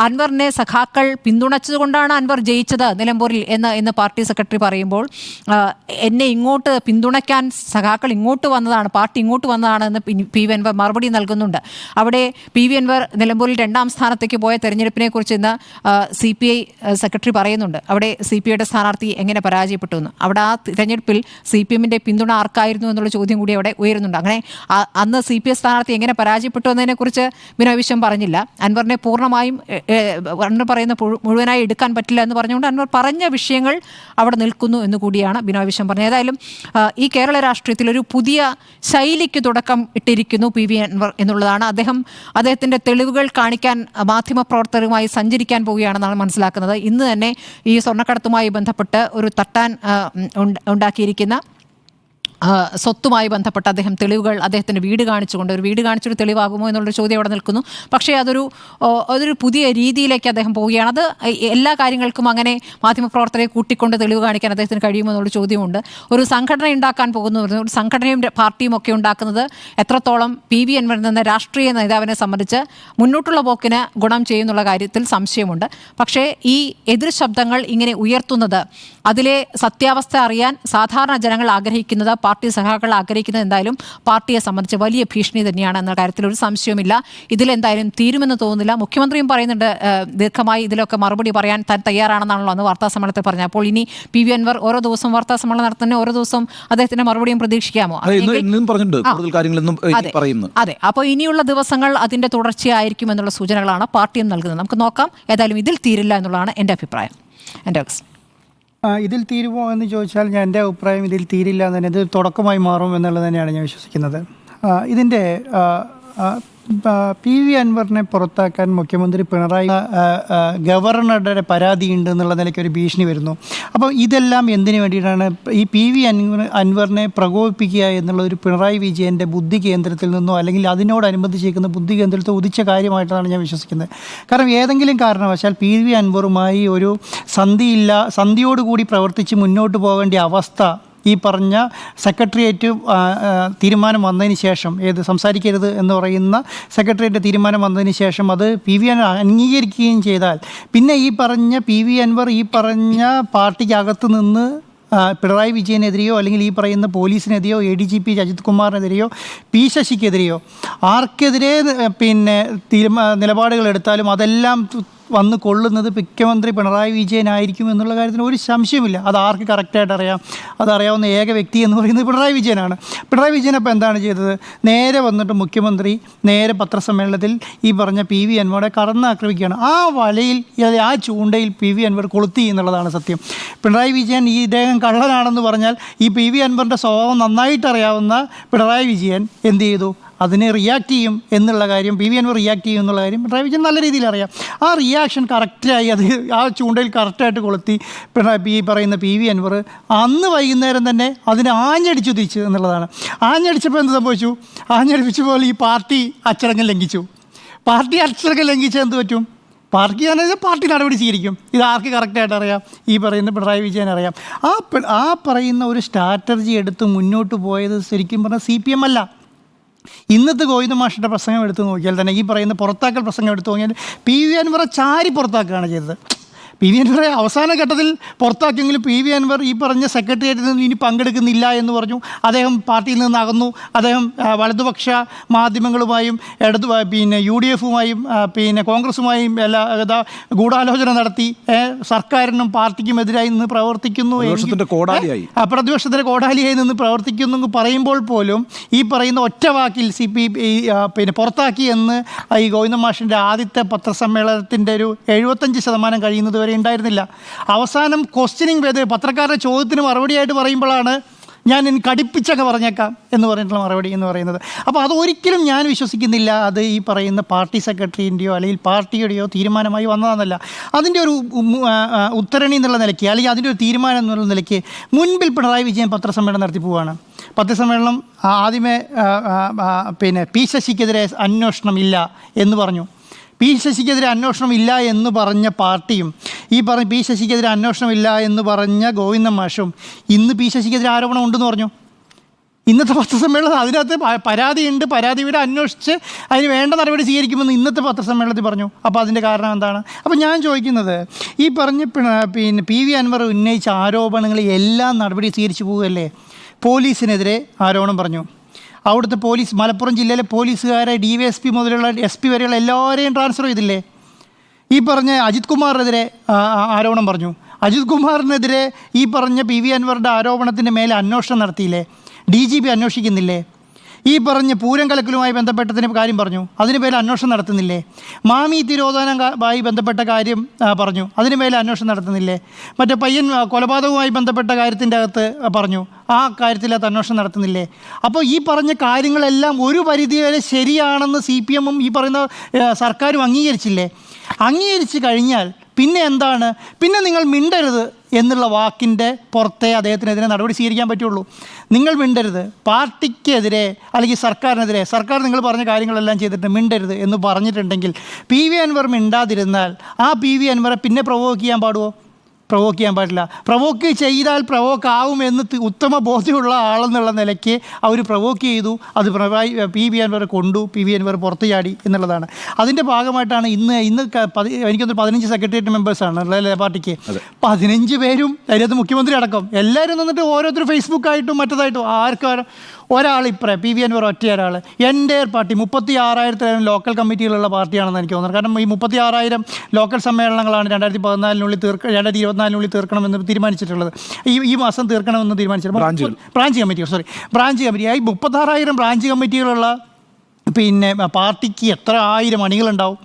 അൻവറിനെ സഖാക്കൾ പിന്തുണച്ചതുകൊണ്ടാണ് അൻവർ ജയിച്ചത് നിലമ്പൂരിൽ എന്ന് പാർട്ടി സെക്രട്ടറി പറയുമ്പോൾ എന്നെ ഇങ്ങോട്ട് പിന്തുണയ്ക്കാൻ സഖാക്കൾ ഇങ്ങോട്ട് വന്നതാണ്, പാർട്ടി ഇങ്ങോട്ട് വന്നതാണ് എന്ന് പി വി അൻവർ മറുപടി നൽകുന്നുണ്ട്. അവിടെ പി വി അൻവർ നിലമ്പൂരിൽ 2ാം സ്ഥാനത്തേക്ക് പോയ തെരഞ്ഞെടുപ്പിനെ കുറിച്ച് ഇന്ന് CPI സെക്രട്ടറി പറയുന്നുണ്ട്. അവിടെ CPIയുടെ സ്ഥാനാർത്ഥി എങ്ങനെ പരാജയപ്പെട്ടു എന്ന്. അവിടെ ആ തെരഞ്ഞെടുപ്പിൽ CPMന്റെ പിന്തുണ ആർക്കായിരുന്നു എന്നുള്ള ചോദ്യം കൂടി അവിടെ ഉയരുന്നുണ്ട്. അങ്ങനെ അന്ന് CPI സ്ഥാനാർത്ഥി എങ്ങനെ പരാജയപ്പെട്ടു എന്നതിനെക്കുറിച്ച് ബിനോയ് വിശ്വം പറഞ്ഞില്ല. അൻവറിനെ പൂർണ്ണമായും അൻവർ പറയുന്ന മുഴുവനായി എടുക്കാൻ പറ്റില്ല എന്ന് പറഞ്ഞുകൊണ്ട് അൻവർ പറഞ്ഞ വിഷയങ്ങൾ അവിടെ നിൽക്കുന്നു എന്ന് കൂടിയാണ് ബിനോയ് വിശ്വം പറഞ്ഞത്. ഏതായാലും ഈ കേരള രാഷ്ട്രീയത്തിൽ ഒരു പുതിയ ശൈലിക്ക് തുടക്കം ഇട്ടിരിക്കുന്നു PV അൻവർ എന്നുള്ളതാണ്. അദ്ദേഹത്തിൻ്റെ തെളിവുകൾ കാണിക്കാൻ മാധ്യമപ്രവർത്തകരുമായി സഞ്ചരിക്കാൻ പോവുകയാണെന്നാണ് മനസ്സിലാക്കുന്നത്. ഇന്ന് തന്നെ ഈ സ്വർണ്ണക്കടത്തുമായി ബന്ധപ്പെട്ട് ഒരു തട്ടാൻ ഉണ്ടാക്കിയിരിക്കുന്ന സ്വത്തുമായി ബന്ധപ്പെട്ട് അദ്ദേഹം തെളിവുകൾ അദ്ദേഹത്തിൻ്റെ വീട് കാണിച്ചുകൊണ്ട് ഒരു വീട് കാണിച്ചൊരു തെളിവാകുമോ എന്നുള്ളൊരു ചോദ്യം അവിടെ നിൽക്കുന്നു. പക്ഷേ അതൊരു പുതിയ രീതിയിലേക്ക് അദ്ദേഹം പോവുകയാണ്. അത് എല്ലാ കാര്യങ്ങൾക്കും അങ്ങനെ മാധ്യമപ്രവർത്തകരെ കൂട്ടിക്കൊണ്ട് തെളിവ് കാണിക്കാൻ അദ്ദേഹത്തിന് കഴിയുമോ എന്നുള്ള ചോദ്യമുണ്ട്. ഒരു സംഘടന ഉണ്ടാക്കാൻ പോകുന്നു, ഒരു സംഘടനയും പാർട്ടിയും ഒക്കെ ഉണ്ടാക്കുന്നത് എത്രത്തോളം PV അൻവറിൽ നിന്ന് രാഷ്ട്രീയ നേതാവിനെ സംബന്ധിച്ച് മുന്നോട്ടുള്ള പോക്കിന് ഗുണം ചെയ്യുന്നുള്ള കാര്യത്തിൽ സംശയമുണ്ട്. പക്ഷേ ഈ എതിർ ശബ്ദങ്ങൾ ഇങ്ങനെ ഉയർത്തുന്നത്, അതിലെ സത്യാവസ്ഥ അറിയാൻ സാധാരണ ജനങ്ങൾ ആഗ്രഹിക്കുന്നത്, പാർട്ടി സഖാക്കൾ ആഗ്രഹിക്കുന്നത് എന്തായാലും പാർട്ടിയെ സംബന്ധിച്ച് വലിയ ഭീഷണി തന്നെയാണ് എന്ന കാര്യത്തിൽ ഒരു സംശയവുമില്ല. ഇതിലെന്തായാലും തീരുമെന്ന് തോന്നുന്നില്ല. മുഖ്യമന്ത്രിയും പറയുന്നുണ്ട് ദീർഘമായി ഇതിലൊക്കെ മറുപടി പറയാൻ താൻ തയ്യാറാണെന്നാണല്ലോ അന്ന് വാർത്താ സമ്മേളനത്തിൽ പറഞ്ഞത്. അപ്പോൾ ഇനി PV അൻവർ ഓരോ ദിവസവും വാർത്താ സമ്മേളനം നടത്തുന്ന ഓരോ ദിവസവും അദ്ദേഹത്തിന്റെ മറുപടിയും പ്രതീക്ഷിക്കാമോ? അതെ. അപ്പോൾ ഇനിയുള്ള ദിവസങ്ങൾ അതിന്റെ തുടർച്ചയായിരിക്കും എന്നുള്ള സൂചനകളാണ് പാർട്ടിയും നൽകുന്നത്. നമുക്ക് നോക്കാം. ഏതായാലും ഇതിൽ തീരില്ല എന്നുള്ളതാണ് എൻ്റെ അഭിപ്രായം. ഇതിൽ തീരുമോ എന്ന് ചോദിച്ചാൽ എൻ്റെ അഭിപ്രായം ഇതിൽ തീരില്ല എന്ന് തന്നെ, ഇത് തുടക്കമായി മാറും എന്നുള്ളത് തന്നെയാണ് ഞാൻ വിശ്വസിക്കുന്നത്. ഇതിൻ്റെ PV അൻവറിനെ പുറത്താക്കാൻ മുഖ്യമന്ത്രി പിണറായി ഗവർണറുടെ പരാതിയുണ്ട് എന്നുള്ള നിലയ്ക്ക് ഒരു ഭീഷണി വരുന്നു. അപ്പോൾ ഇതെല്ലാം എന്തിനു വേണ്ടിയിട്ടാണ്? ഈ PV അൻവറിനെ പ്രകോപിപ്പിക്കുക എന്നുള്ള ഒരു പിണറായി വിജയൻ്റെ ബുദ്ധി കേന്ദ്രത്തിൽ നിന്നോ അല്ലെങ്കിൽ അതിനോടനുബന്ധിച്ചിരിക്കുന്ന ബുദ്ധി കേന്ദ്രത്തിൽ ഉദിച്ച കാര്യമായിട്ടാണ് ഞാൻ വിശ്വസിക്കുന്നത്. കാരണം ഏതെങ്കിലും കാരണവശാൽ PV അൻവറുമായി ഒരു സന്ധിയോടുകൂടി പ്രവർത്തിച്ച് മുന്നോട്ട് പോകേണ്ട അവസ്ഥ ഈ പറഞ്ഞ സെക്രട്ടേറിയറ്റ് തീരുമാനം വന്നതിന് ശേഷം, സംസാരിക്കരുത് എന്ന് പറയുന്ന സെക്രട്ടേറിയറ്റ് തീരുമാനം വന്നതിന് ശേഷം അത് PV അൻവർ അംഗീകരിക്കുകയും ചെയ്താൽ പിന്നെ ഈ പറഞ്ഞ PV അൻവർ ഈ പറഞ്ഞ പാർട്ടിക്കകത്ത് നിന്ന് പിണറായി വിജയനെതിരെയോ അല്ലെങ്കിൽ ഈ പറയുന്ന പോലീസിനെതിരെയോ ADGP അജിത് കുമാറിനെതിരെയോ P ശശിക്കെതിരെയോ ആർക്കെതിരെ നിലപാടുകൾ എടുത്താലും അതെല്ലാം വന്ന് കൊള്ളുന്നത് മുഖ്യമന്ത്രി പിണറായി വിജയനായിരിക്കും എന്നുള്ള കാര്യത്തിന് ഒരു സംശയമില്ല. അത് ആർക്ക് കറക്റ്റായിട്ട് അറിയാം? അതറിയാവുന്ന ഏക വ്യക്തി എന്ന് പറയുന്നത് പിണറായി വിജയനാണ്. പിണറായി വിജയൻ അപ്പോൾ എന്താണ് ചെയ്തത്? നേരെ വന്നിട്ട് മുഖ്യമന്ത്രി നേരെ പത്രസമ്മേളനത്തിൽ ഈ പറഞ്ഞ PV അൻവറെ കടന്നാക്രമിക്കുകയാണ്. ആ വലയിൽ, ആ ചൂണ്ടയിൽ PV അൻവർ കൊളുത്തി എന്നുള്ളതാണ് സത്യം. പിണറായി വിജയൻ ഇദ്ദേഹം കള്ളനാണെന്ന് പറഞ്ഞാൽ ഈ PV അൻവറിൻ്റെ സ്വഭാവം നന്നായിട്ട് അറിയാവുന്ന പിണറായി വിജയൻ എന്ത് ചെയ്തു? അതിനെ റിയാക്ട് ചെയ്യും എന്നുള്ള കാര്യം, PV അൻവർ റിയാക്ട് ചെയ്യും എന്നുള്ള കാര്യം പിണറായി വിജയൻ നല്ല രീതിയിൽ അറിയാം. ആ റിയാക്ഷൻ കറക്റ്റായി ആ ചൂണ്ടയിൽ കറക്റ്റായിട്ട് കൊളുത്തി ഈ പറയുന്ന PV അൻവർ അന്ന് വൈകുന്നേരം തന്നെ അതിനെ ആഞ്ഞടിച്ചു തിരിച്ചു എന്നുള്ളതാണ്. ആഞ്ഞടിച്ചപ്പോൾ എന്ത് സംഭവിച്ചു? ആഞ്ഞടിപ്പിച്ചപ്പോൾ ഈ പാർട്ടി അച്ചടക്കം ലംഘിച്ചു. പാർട്ടി അച്ചടക്കം ലംഘിച്ചാൽ എന്ത് പറ്റും? പാർട്ടി നടപടി സ്വീകരിക്കും. ഇത് ആർക്ക് കറക്റ്റായിട്ട് അറിയാം? ഈ പറയുന്ന പിണറായി വിജയൻ അറിയാം. ആ പറയുന്ന ഒരു സ്ട്രാറ്റജി എടുത്ത് മുന്നോട്ട് പോയത് ശരിക്കും പറഞ്ഞാൽ CPM അല്ല. ഇന്നത്തെ ഗോവിന്ദ മാഷിൻ്റെ പ്രസംഗം എടുത്ത് നോക്കിയാൽ തന്നെ, ഈ പറയുന്ന പുറത്താക്കൽ പ്രസംഗം എടുത്ത് നോക്കിയാൽ PV അൻവറെ ചാരി പുറത്താക്കുകയാണ് ചെയ്തത്. PV അൻവറെ അവസാന ഘട്ടത്തിൽ പുറത്താക്കിയെങ്കിലും PV അൻവർ ഈ പറഞ്ഞ സെക്രട്ടേറിയറ്റിൽ നിന്ന് ഇനി പങ്കെടുക്കുന്നില്ല എന്ന് പറഞ്ഞു. അദ്ദേഹം പാർട്ടിയിൽ നിന്ന് അകന്നു. അദ്ദേഹം വലതുപക്ഷ മാധ്യമങ്ങളുമായും UDF-ഉമായും കോൺഗ്രസുമായും ഗൂഢാലോചന നടത്തി സർക്കാരിനും പാർട്ടിക്കും എതിരായി നിന്ന് പ്രവർത്തിക്കുന്നു, പ്രതിപക്ഷത്തിൻ്റെ കോടാലിയായി നിന്ന് പ്രവർത്തിക്കുന്നു എന്ന് പറയുമ്പോൾ പോലും ഈ പറയുന്ന ഒറ്റ വാക്കിൽ പുറത്താക്കി എന്ന് ഈ ഗോവിന്ദ മാഷിൻ്റെ ആദ്യത്തെ പത്രസമ്മേളനത്തിൻ്റെ ഒരു 75% കഴിയുന്നത് വരെ ഉണ്ടായിരുന്നില്ല. അവസാനം ക്വസ്റ്റ്യനിങ് പത്രക്കാരുടെ ചോദ്യത്തിന് മറുപടിയായിട്ട് പറയുമ്പോഴാണ് ഞാൻ കടിപ്പിച്ചൊക്കെ പറഞ്ഞേക്കാം എന്ന് പറഞ്ഞിട്ടുള്ള മറുപടി എന്ന് പറയുന്നത്. അപ്പോൾ അതൊരിക്കലും ഞാൻ വിശ്വസിക്കുന്നില്ല അത് ഈ പറയുന്ന പാർട്ടി സെക്രട്ടറിൻ്റെയോ അല്ലെങ്കിൽ പാർട്ടിയുടെയോ തീരുമാനമായി വന്നതാണെന്നല്ല. അതിൻ്റെ ഒരു ഉത്തരണി എന്നുള്ള നിലയ്ക്ക് അല്ലെങ്കിൽ അതിൻ്റെ ഒരു തീരുമാനം എന്നുള്ള നിലയ്ക്ക് മുൻപിൽ പിണറായി വിജയൻ പത്രസമ്മേളനം നടത്തി പോവുകയാണ്. പത്രസമ്മേളനം ആദ്യമേ പി ശശിക്കെതിരെ അന്വേഷണമില്ല എന്ന് പറഞ്ഞു. പി ശശിക്കെതിരെ അന്വേഷണമില്ല എന്ന് പറഞ്ഞ പാർട്ടിയും ഈ പറഞ്ഞ പി ശശിക്കെതിരെ അന്വേഷണമില്ല എന്ന് പറഞ്ഞ ഗോവിന്ദൻ മാഷും ഇന്ന് പി ശശിക്കെതിരെ ആരോപണം ഉണ്ടെന്ന് പറഞ്ഞു. ഇന്നത്തെ പത്രസമ്മേളനം അതിനകത്ത് പരാതിയുണ്ട്, പരാതിയുടെ അന്വേഷിച്ച് അതിന് വേണ്ട നടപടി സ്വീകരിക്കുമെന്ന് ഇന്നത്തെ പത്രസമ്മേളനത്തിൽ പറഞ്ഞു. അപ്പോൾ അതിൻ്റെ കാരണം എന്താണ്? അപ്പോൾ ഞാൻ ചോദിക്കുന്നത്, ഈ പറഞ്ഞ പി വി അൻവർ ഉന്നയിച്ച ആരോപണങ്ങൾ എല്ലാം നടപടി സ്വീകരിച്ചു പോവുകയല്ലേ? പോലീസിനെതിരെ ആരോപണം പറഞ്ഞു. അവിടുത്തെ പോലീസ് മലപ്പുറം ജില്ലയിലെ പോലീസുകാരെ DYSP മുതലുള്ള SP വരെയുള്ള എല്ലാവരെയും ട്രാൻസ്ഫർ ചെയ്തില്ലേ? ഈ പറഞ്ഞ അജിത് കുമാറിനെതിരെ ആരോപണം പറഞ്ഞു. അജിത് കുമാറിനെതിരെ ഈ പറഞ്ഞ പി വി അൻവറിൻ്റെ ആരോപണത്തിൻ്റെ മേലെ അന്വേഷണം നടത്തിയില്ലേ? DGP അന്വേഷിക്കുന്നില്ലേ? ഈ പറഞ്ഞ പൂരം കലക്കലുമായി ബന്ധപ്പെട്ടതിന് കാര്യം പറഞ്ഞു, അതിന് മേലെ അന്വേഷണം നടത്തുന്നില്ലേ? മാമി തിരോധാനവുമായി ബന്ധപ്പെട്ട കാര്യം പറഞ്ഞു, അതിന് മേലെ അന്വേഷണം നടത്തുന്നില്ലേ? മറ്റേ പയ്യൻ കൊലപാതകവുമായി ബന്ധപ്പെട്ട കാര്യത്തിൻ്റെ അകത്ത് പറഞ്ഞു, ആ കാര്യത്തിലകത്ത് അന്വേഷണം നടത്തുന്നില്ലേ? അപ്പോൾ ഈ പറഞ്ഞ കാര്യങ്ങളെല്ലാം ഒരു പരിധിവരെ ശരിയാണെന്ന് CPM ഈ പറയുന്ന സർക്കാരും അംഗീകരിച്ചില്ലേ? അംഗീകരിച്ച് കഴിഞ്ഞാൽ പിന്നെ എന്താണ്? പിന്നെ നിങ്ങൾ മിണ്ടരുത് എന്നുള്ള വാക്കിൻ്റെ പുറത്തെ അദ്ദേഹത്തിനെതിരെ നടപടി സ്വീകരിക്കാൻ പറ്റുള്ളൂ. നിങ്ങൾ മിണ്ടരുത്, പാർട്ടിക്കെതിരെ അല്ലെങ്കിൽ സർക്കാരിനെതിരെ, സർക്കാർ നിങ്ങൾ പറഞ്ഞ കാര്യങ്ങളെല്ലാം ചെയ്തിട്ട് മിണ്ടരുത് എന്ന് പറഞ്ഞിട്ടുണ്ടെങ്കിൽ പി വി അൻവർ മിണ്ടാതിരുന്നാൽ ആ പി വി അൻവറെ പിന്നെ പ്രൊവോക്ക് ചെയ്യാൻ പാടുമോ? പ്രൊവോക്ക് ചെയ്യാൻ പാടില്ല. പ്രൊവോക്ക് ചെയ്താൽ പ്രൊവോക്ക് ആവുമെന്ന് ഉത്തമ ബോധ്യമുള്ള ആളെന്നുള്ള നിലയ്ക്ക് അവർ പ്രൊവോക്ക് ചെയ്തു. അത് പി വി അൻവർ കൊണ്ടു, പി വി അൻവർ പുറത്ത് ചാടി എന്നുള്ളതാണ്. അതിൻ്റെ ഭാഗമായിട്ടാണ് ഇന്ന് എനിക്കൊന്ന് 15 സെക്രട്ടേറിയറ്റ് മെമ്പേഴ്സാണ് ഉള്ളത് പാർട്ടിക്ക്. 15 പേരും അതിനകത്ത് മുഖ്യമന്ത്രി അടക്കം എല്ലാവരും നിന്നിട്ട് ഓരോരുത്തർ ഫേസ്ബുക്കായിട്ടും മറ്റേതായിട്ടും ആർക്കും ഒരാൾ ഇപ്പറേ പി വി അൻവർ ഒറ്റ ഒരാൾ എൻ്റെ പാർട്ടി 36,000 ലോക്കൽ കമ്മിറ്റികളുള്ള പാർട്ടിയാണെന്ന് എനിക്ക് തോന്നുന്നത്. കാരണം ഈ 36,000 ലോക്കൽ സമ്മേളനങ്ങളാണ് 2024 തീർക്കണമെന്ന് തീരുമാനിച്ചിട്ടുള്ളത്. ഈ മാസം തീർക്കണമെന്ന് തീരുമാനിച്ചിട്ടുള്ളത് ബ്രാഞ്ച് കമ്മിറ്റി ഈ 36,000 ബ്രാഞ്ച് കമ്മിറ്റികളുള്ള പാർട്ടിക്ക് എത്ര ആയിരം അണികളുണ്ടാവും?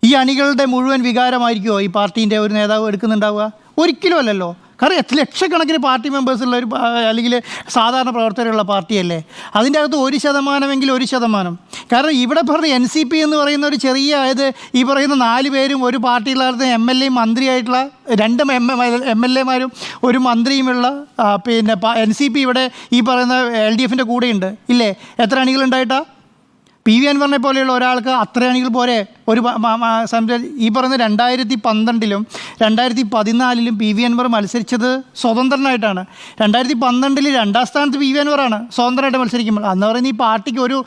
ഈ അണികളുടെ മുഴുവൻ വികാരമായിരിക്കുമോ ഈ പാർട്ടീൻ്റെ ഒരു നേതാവ് എടുക്കുന്നുണ്ടാവുക? ഒരിക്കലും അല്ലല്ലോ. കാരണം ലക്ഷക്കണക്കിന് പാർട്ടി മെമ്പേഴ്സുള്ള ഒരു അല്ലെങ്കിൽ സാധാരണ പ്രവർത്തകരുള്ള പാർട്ടിയല്ലേ. അതിൻ്റെ അകത്ത് 1% 1%. കാരണം ഇവിടെ പറഞ്ഞ NCP എന്ന് പറയുന്ന ഒരു ചെറിയ ഈ പറയുന്ന 4 പേരും ഒരു പാർട്ടിയുള്ള MLA മന്ത്രിയായിട്ടുള്ള 2 MLA ഒരു മന്ത്രിയുമുള്ള NCP ഇവിടെ ഈ പറയുന്ന LDFൻ്റെ കൂടെയുണ്ട് ഇല്ലേ? എത്ര അണികളുണ്ടായിട്ടാ? പി വി അൻവറിനെ പോലെയുള്ള ഒരാൾക്ക് അത്ര അണികൾ പോരെ? ഒരു ഈ പറയുന്ന 2012-ലും 2014-ലും പി വി അൻവർ മത്സരിച്ചത് സ്വതന്ത്രനായിട്ടാണ്. 2012-ൽ 2ാം സ്ഥാനത്ത് പി വി അൻവറാണ് സ്വതന്ത്രമായിട്ട് മത്സരിക്കുമ്പോൾ. അന്ന് പറയുന്ന ഈ പാർട്ടിക്ക് ഒരു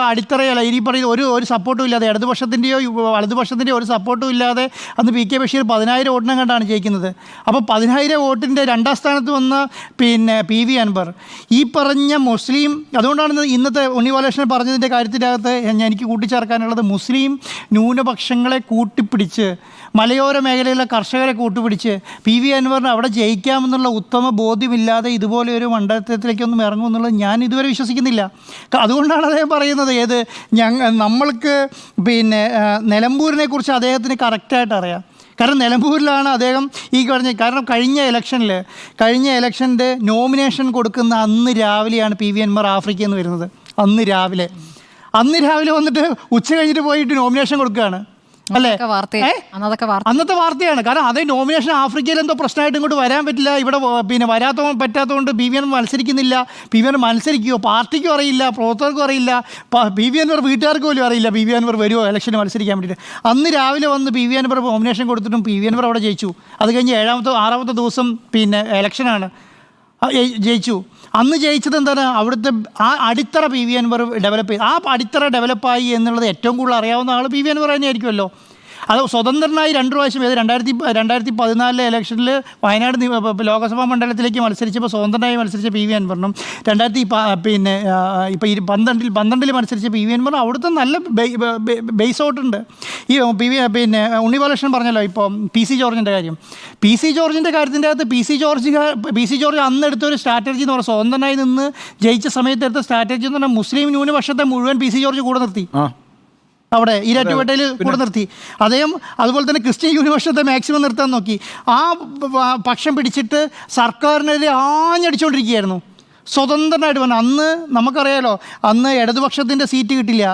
അടിത്തറയല്ല, ഈ പറയുന്ന ഒരു സപ്പോർട്ടും ഇല്ലാതെ, ഇടതുപക്ഷത്തിൻ്റെയോ വലതുപക്ഷത്തിൻ്റെയോ ഒരു സപ്പോർട്ടും ഇല്ലാതെ അന്ന് PK ബഷീർ 10,000 വോട്ടിനെ കണ്ടാണ് ജയിക്കുന്നത്. അപ്പോൾ 10,000 വോട്ടിൻ്റെ 2ാം സ്ഥാനത്ത് വന്ന പി വി അൻവർ ഈ പറഞ്ഞ മുസ്ലിം, അതുകൊണ്ടാണ് ഇന്നത്തെ ഉണ്ണി ബാലകൃഷ്ണൻ പറഞ്ഞതിൻ്റെ കാര്യത്തിനകത്ത് എനിക്ക് കൂട്ടിച്ചേർക്കാനുള്ളത്, മുസ്ലിം ന്യൂനപക്ഷങ്ങളെ കൂട്ടിപ്പിടിച്ച് മലയോര മേഖലയിലെ കർഷകരെ കൂട്ടുപിടിച്ച് പി വി അൻവറിന് അവിടെ ജയിക്കാമെന്നുള്ള ഉത്തമ ബോധ്യമില്ലാതെ ഇതുപോലെ ഒരു മണ്ഡലത്തിലേക്കൊന്നും ഇറങ്ങുമെന്നുള്ളത് ഞാൻ ഇതുവരെ വിശ്വസിക്കുന്നില്ല. അതുകൊണ്ടാണ് അദ്ദേഹം പറയുന്നത് നമ്മൾക്ക് നിലമ്പൂരിനെ കുറിച്ച് അദ്ദേഹത്തിന് കറക്റ്റായിട്ട് അറിയാം. കാരണം നിലമ്പൂരിലാണ് അദ്ദേഹം കാരണം കഴിഞ്ഞ ഇലക്ഷൻ്റെ നോമിനേഷൻ കൊടുക്കുന്ന അന്ന് രാവിലെയാണ് പി വി അൻവർ ആഫ്രിക്കയിൽ നിന്ന് വരുന്നത്. അന്ന് രാവിലെ വന്നിട്ട് ഉച്ച കഴിഞ്ഞിട്ട് പോയിട്ട് നോമിനേഷൻ കൊടുക്കുകയാണ് അല്ലേ? അന്നത്തെ വാർത്തയാണ്. കാരണം അതേ നോമിനേഷൻ ആഫ്രിക്കയിൽ എന്തോ പ്രശ്നമായിട്ട് ഇങ്ങോട്ട് വരാൻ പറ്റില്ല, ഇവിടെ പറ്റാത്തതുകൊണ്ട് പി വി അൻവർ മത്സരിക്കുന്നില്ല. പി വി അൻവർ മത്സരിക്കുമോ പാർട്ടിക്കും അറിയില്ല, പ്രവർത്തകർക്കും അറിയില്ല, പി വി അൻവർ വീട്ടുകാർക്ക് പോലും അറിയില്ല പി വി അൻവർ വരുമോ ഇലക്ഷന് മത്സരിക്കാൻ വേണ്ടിയിട്ട്. അന്ന് രാവിലെ വന്ന് പി വി അൻവർ നോമിനേഷൻ കൊടുത്തിട്ടും പി വി അൻവർ അവിടെ ജയിച്ചു. അത് കഴിഞ്ഞ് 6ാമത്തെ ദിവസം ഇലക്ഷനാണ്, ജയിച്ചു. അന്ന് ജയിച്ചത് എന്താണ്? അവിടുത്തെ ആ അടിത്തറ പി വി അൻവർ ഡെവലപ്പ് ചെയ്തു. ആ അടിത്തറ ഡെവലപ്പായി എന്നുള്ളത് ഏറ്റവും കൂടുതൽ അറിയാവുന്ന ആൾ പി വി അൻവർ തന്നെയായിരിക്കുമല്ലോ. അത് സ്വതന്ത്രനായി 2 പ്രാവശ്യം 2014 ഇലക്ഷനിൽ വയനാട് ലോക്സഭാ മണ്ഡലത്തിലേക്ക് മത്സരിച്ചപ്പോൾ സ്വതന്ത്രനായി മത്സരിച്ച പി വി അൻവറിനും 2012 മത്സരിച്ച പി വി അൻവറിനും അവിടുത്തെ നല്ല ബേസ് ഔട്ടുണ്ട്. ഈ ഉണ്ണി ബാലകൃഷ്ണൻ പറഞ്ഞല്ലോ ഇപ്പോൾ PC ജോർജിൻ്റെ കാര്യം. PC ജോർജിൻ്റെ കാര്യത്തിൻ്റെ അകത്ത് പി സി ജോർജ് അന്ന് എടുത്തൊരു സ്ട്രാറ്റജി എന്ന് പറഞ്ഞാൽ, സ്വതന്ത്രനായി നിന്ന് ജയിച്ച സമയത്ത് എടുത്ത സ്ട്രാറ്റജി എന്ന് പറഞ്ഞാൽ മുസ്ലിം ന്യൂനപക്ഷത്തെ മുഴുവൻ PC ജോർജ് കൂടെ നിർത്തി. അവിടെ ഈരാറ്റുപേട്ടയിൽ കൂടെ നിർത്തി. അദ്ദേഹം അതുപോലെ തന്നെ ക്രിസ്ത്യൻ ന്യൂനപക്ഷത്തെ മാക്സിമം നിർത്താൻ നോക്കി. ആ പക്ഷം പിടിച്ചിട്ട് സർക്കാരിനെതിരെ ആഞ്ഞടിച്ചുകൊണ്ടിരിക്കുകയായിരുന്നു. സ്വതന്ത്രനായിട്ട് വന്നു. അന്ന് നമുക്കറിയാലോ, അന്ന് ഇടതുപക്ഷത്തിൻ്റെ സീറ്റ് കിട്ടില്ല,